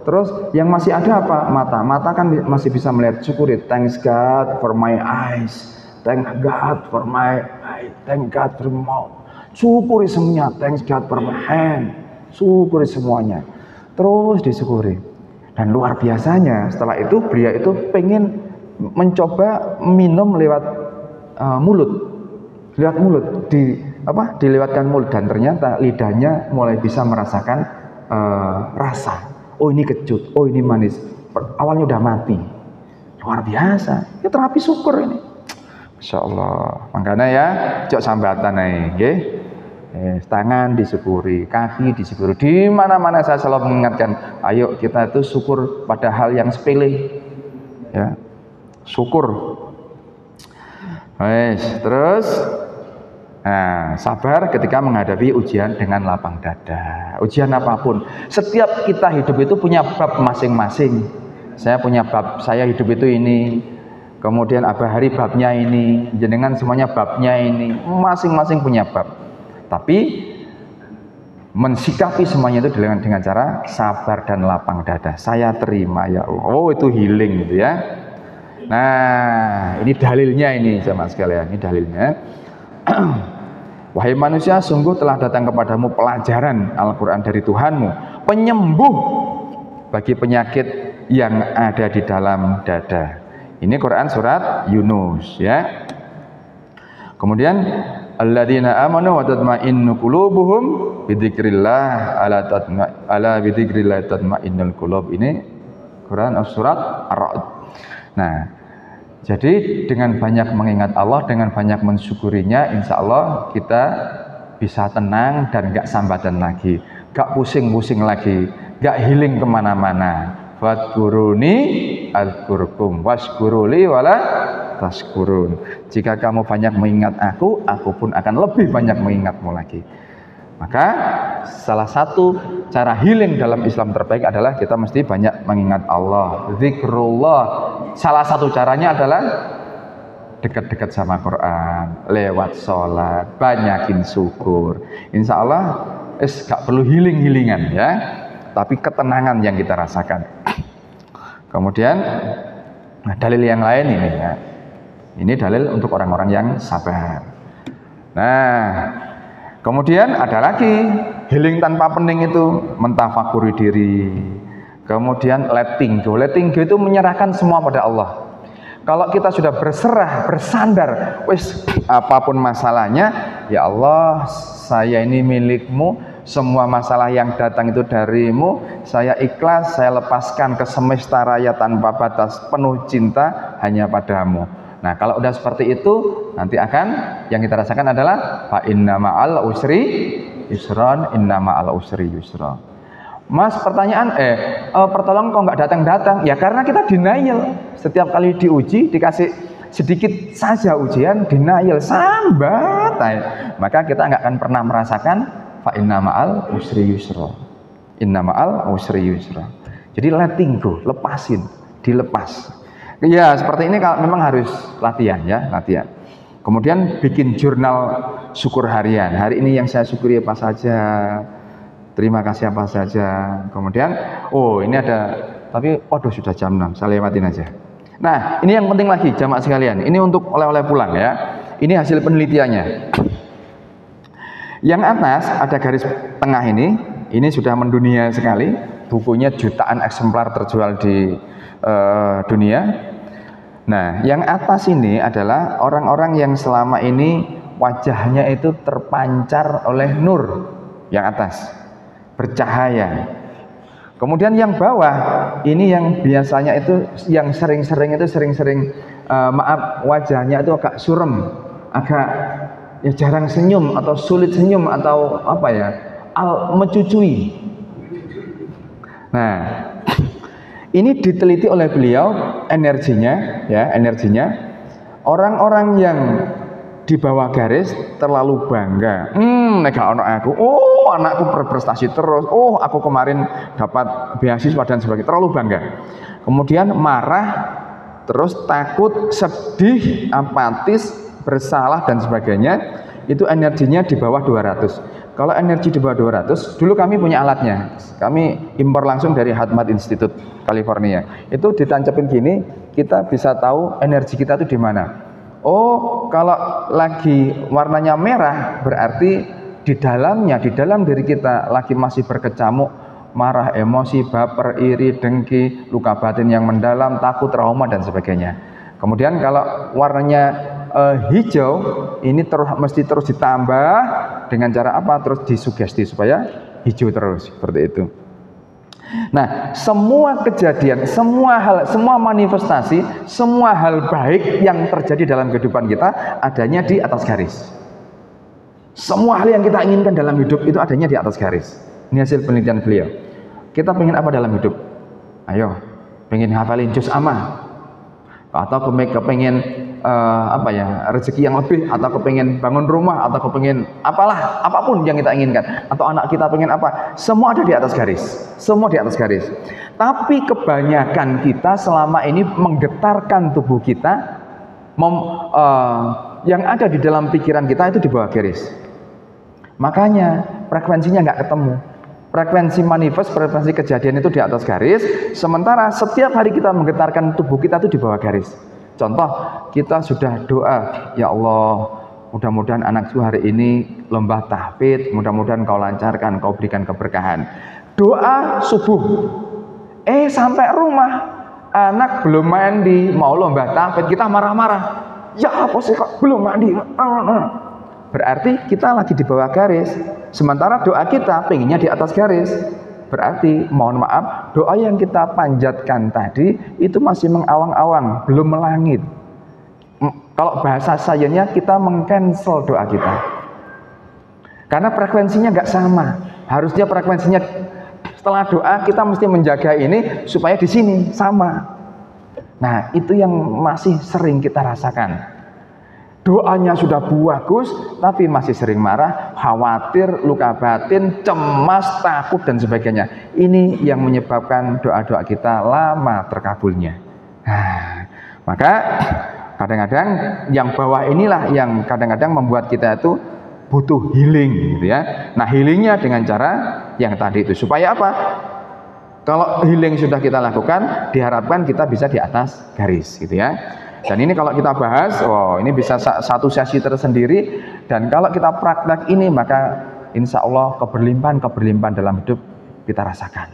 terus yang masih ada apa? Mata kan masih bisa melihat. Syukuri, thanks God for my eyes, thank God for my eye, thank God for my mouth. Syukuri semuanya, thanks God for my hand. Syukuri semuanya. Terus disyukuri. Dan luar biasanya setelah itu beliau itu pengen mencoba minum lewat mulut, dilewatkan mulut, dan ternyata lidahnya mulai bisa merasakan rasa. Oh ini kecut, oh ini manis. Awalnya udah mati. Luar biasa. Ya terapi syukur ini. Masya Allah. Makanya ya, cok sambatan nih, tangan disyukuri, kaki disyukuri. Di mana-mana saya selalu mengingatkan, ayo kita itu syukur pada hal yang sepele. Ya, syukur. Terus sabar ketika menghadapi ujian dengan lapang dada. Ujian apapun, setiap kita hidup itu punya bab masing-masing. Saya punya bab, saya hidup itu ini. Kemudian Abah Hari babnya ini, jenengan semuanya babnya ini. Masing-masing punya bab. Tapi mensikapi semuanya itu dengan cara sabar dan lapang dada. Saya terima ya Allah. Oh itu healing gitu ya. Nah, ini dalilnya ini sama sekalian, ini dalilnya. Wahai manusia, sungguh telah datang kepadamu pelajaran Al-Quran dari Tuhanmu, penyembuh bagi penyakit yang ada di dalam dada. Ini Quran surat Yunus ya. Kemudian alladzina amanu wa tatma'innu qulubuhum bidzikrillah ala bidzikrillah tatma'innul qulub. Ini Quran surat Ar-Ra'd. Nah, jadi dengan banyak mengingat Allah, dengan banyak mensyukurinya, insya Allah kita bisa tenang dan gak sambatan lagi, gak pusing-pusing lagi, gak healing kemana-mana. Wadkuruni adkurkum waskuruli wala taskurun. Jika kamu banyak mengingat aku pun akan lebih banyak mengingatmu lagi. Maka salah satu cara healing dalam Islam terbaik adalah kita mesti banyak mengingat Allah, zikrullah. Salah satu caranya adalah dekat-dekat sama Quran, lewat sholat, banyakin syukur. Insya Allah gak perlu healing-healingan ya, tapi ketenangan yang kita rasakan. Kemudian dalil yang lain ini ya, ini dalil untuk orang-orang yang sabar. Nah, kemudian ada lagi healing tanpa pening itu mentafakuri diri. Kemudian letting go. Letting go itu menyerahkan semua pada Allah. Kalau kita sudah berserah, bersandar, wis apapun masalahnya, ya Allah, saya ini milikmu, semua masalah yang datang itu darimu, saya ikhlas, saya lepaskan ke semesta raya tanpa batas, penuh cinta hanya padamu. Nah, kalau udah seperti itu, nanti akan yang kita rasakan adalah fa inna ma'al usri yusron, inna ma'al usri yusron. Mas, pertanyaan pertolongan kok nggak datang-datang? Ya karena kita denial. Setiap kali diuji dikasih sedikit saja ujian, denial, sambat. Maka kita nggak akan pernah merasakan fa inna ma'al usri yusron, inna ma'al usri yusron. Jadi letting go, lepasin, dilepas. Ya seperti ini kalau memang harus latihan ya, latihan. Kemudian bikin jurnal syukur harian. Hari ini yang saya syukuri apa saja, terima kasih apa saja. Kemudian oh ini ada, tapi waduh sudah jam 6, saya lewatin aja. Nah ini yang penting lagi jamaah sekalian, ini untuk oleh-oleh pulang ya. Ini hasil penelitiannya. Yang atas ada garis tengah ini sudah mendunia sekali, bukunya jutaan eksemplar terjual di dunia. Nah, yang atas ini adalah orang-orang yang selama ini wajahnya itu terpancar oleh nur, yang atas bercahaya. Kemudian yang bawah ini yang biasanya itu yang sering-sering wajahnya itu agak surem, agak ya jarang senyum atau sulit senyum atau apa ya, mecucui. Nah, ini diteliti oleh beliau energinya orang-orang yang di bawah garis terlalu bangga. Nega anak aku, oh anakku berprestasi terus, oh aku kemarin dapat beasiswa dan sebagainya, terlalu bangga. Kemudian marah, terus takut, sedih, apatis, bersalah dan sebagainya, itu energinya di bawah 200. Kalau energi di bawah 200, dulu kami punya alatnya, kami impor langsung dari Harvard Institute, California. Itu ditancapin gini, kita bisa tahu energi kita itu di mana. Oh, kalau lagi warnanya merah, berarti di dalam diri kita lagi masih berkecamuk, marah, emosi, baper, iri, dengki, luka batin yang mendalam, takut, trauma dan sebagainya. Kemudian kalau warnanya hijau, ini mesti terus ditambah dengan cara apa? Terus disugesti supaya hijau terus, seperti itu. Nah, semua kejadian, semua hal, semua manifestasi, semua hal baik yang terjadi dalam kehidupan kita adanya di atas garis. Semua hal yang kita inginkan dalam hidup itu adanya di atas garis. Ini hasil penelitian beliau. Kita pengen apa dalam hidup? Ayo, pengen hafalin juz amma, atau kepengen rezeki yang lebih, atau kepengen bangun rumah, atau kepengen apalah, apapun yang kita inginkan, atau anak kita pengen apa, semua ada di atas garis, semua di atas garis. Tapi kebanyakan kita selama ini menggetarkan tubuh kita, yang ada di dalam pikiran kita itu di bawah garis. Makanya frekuensinya nggak ketemu. Frekuensi manifest, frekuensi kejadian itu di atas garis, sementara setiap hari kita menggetarkan tubuh kita itu di bawah garis. Contoh, kita sudah doa, ya Allah, mudah-mudahan anakku hari ini lomba tahfidz, mudah-mudahan kau lancarkan, kau berikan keberkahan. Doa subuh, sampai rumah, anak belum mandi, mau lomba tahfidz, kita marah-marah. Ya apa sih kok belum mandi? Berarti kita lagi di bawah garis, sementara doa kita pengennya di atas garis. Berarti mohon maaf, doa yang kita panjatkan tadi itu masih mengawang-awang, belum melangit. Kalau bahasa sainsnya kita mengcancel doa kita, karena frekuensinya nggak sama. Harusnya frekuensinya setelah doa kita mesti menjaga ini supaya di sini sama. Nah itu yang masih sering kita rasakan. doanya sudah bagus, tapi masih sering marah, khawatir, luka batin, cemas, takut, dan sebagainya. Ini yang menyebabkan doa-doa kita lama terkabulnya. Nah, maka kadang-kadang yang bawah inilah yang kadang-kadang membuat kita itu butuh healing, gitu ya. Nah, healingnya dengan cara yang tadi itu. Supaya apa? Kalau healing sudah kita lakukan, diharapkan kita bisa di atas garis, gitu ya. Dan ini kalau kita bahas, ini bisa satu sesi tersendiri. Dan kalau kita praktek ini, maka insya Allah keberlimpahan dalam hidup kita rasakan.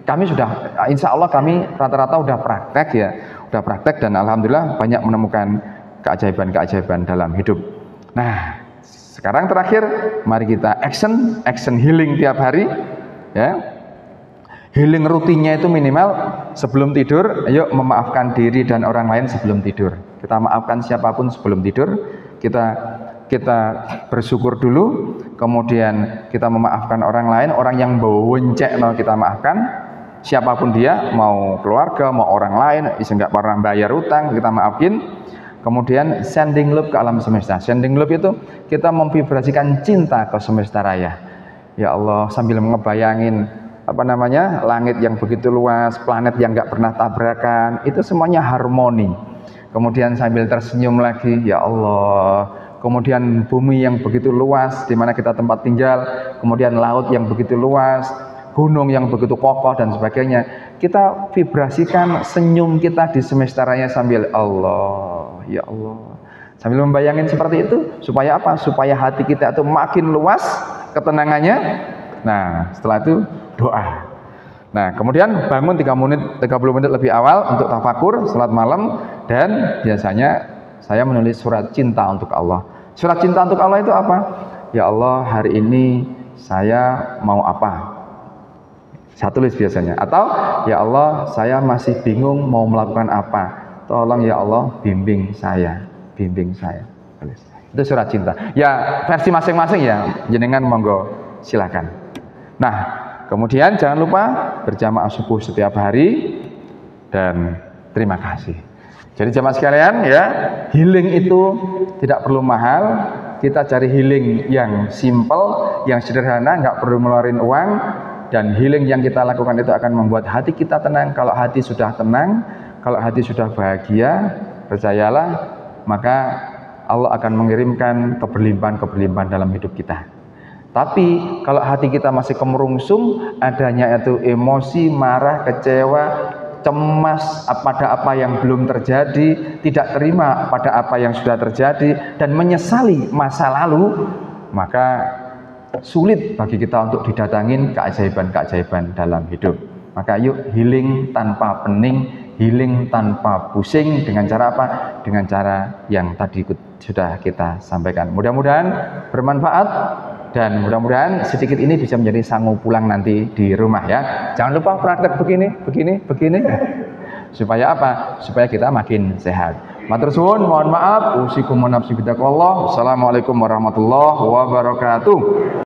Kami sudah, insya Allah kami rata-rata udah praktek ya, udah praktek dan alhamdulillah banyak menemukan keajaiban-keajaiban dalam hidup. Nah, sekarang terakhir, mari kita action healing tiap hari, ya. Healing rutinnya itu minimal sebelum tidur, ayo memaafkan diri dan orang lain sebelum tidur. Kita maafkan siapapun sebelum tidur. Kita bersyukur dulu, kemudian kita memaafkan orang lain, orang yang boncek kita maafkan. Siapapun dia, mau keluarga, mau orang lain, enggak pernah bayar utang, kita maafin. Kemudian sending love ke alam semesta. Sending love itu kita memvibrasikan cinta ke semesta raya. Ya Allah, sambil ngebayangin langit yang begitu luas, planet yang nggak pernah tabrakan, itu semuanya harmoni. Kemudian sambil tersenyum lagi, ya Allah. Kemudian bumi yang begitu luas, di mana kita tempat tinggal. Kemudian laut yang begitu luas, gunung yang begitu kokoh dan sebagainya. Kita vibrasikan senyum kita di semesta raya sambil Allah, ya Allah. Sambil membayangin seperti itu, supaya apa? Supaya hati kita itu makin luas ketenangannya. Nah, setelah itu doa. Nah, kemudian bangun 30 menit lebih awal untuk tafakur, salat malam, dan biasanya saya menulis surat cinta untuk Allah. Surat cinta untuk Allah itu apa? Ya Allah, hari ini saya mau apa? Saya tulis biasanya. Atau, ya Allah, saya masih bingung mau melakukan apa. Tolong ya Allah, bimbing saya. Itu surat cinta. Ya, versi masing-masing ya. Jenengan monggo silakan. Nah, kemudian jangan lupa berjamaah subuh setiap hari dan terima kasih. Jadi jamaah sekalian ya, healing itu tidak perlu mahal. Kita cari healing yang simple, yang sederhana, nggak perlu ngeluarin uang. Dan healing yang kita lakukan itu akan membuat hati kita tenang. Kalau hati sudah tenang, kalau hati sudah bahagia, percayalah, maka Allah akan mengirimkan keberlimpahan dalam hidup kita. Tapi kalau hati kita masih kemerungsung, adanya itu emosi, marah, kecewa, cemas pada apa yang belum terjadi, tidak terima pada apa yang sudah terjadi, dan menyesali masa lalu, maka sulit bagi kita untuk didatangin keajaiban-keajaiban dalam hidup. Maka yuk healing tanpa pening, healing tanpa pusing. Dengan cara apa? Dengan cara yang tadi sudah kita sampaikan. Mudah-mudahan bermanfaat. Dan mudah-mudahan sedikit ini bisa menjadi sangu pulang nanti di rumah ya. Jangan lupa praktek begini. Supaya apa? Supaya kita makin sehat. Matur suwun, mohon maaf. Usikum wa nafsi bitaqwallah. Wassalamualaikum warahmatullahi wabarakatuh.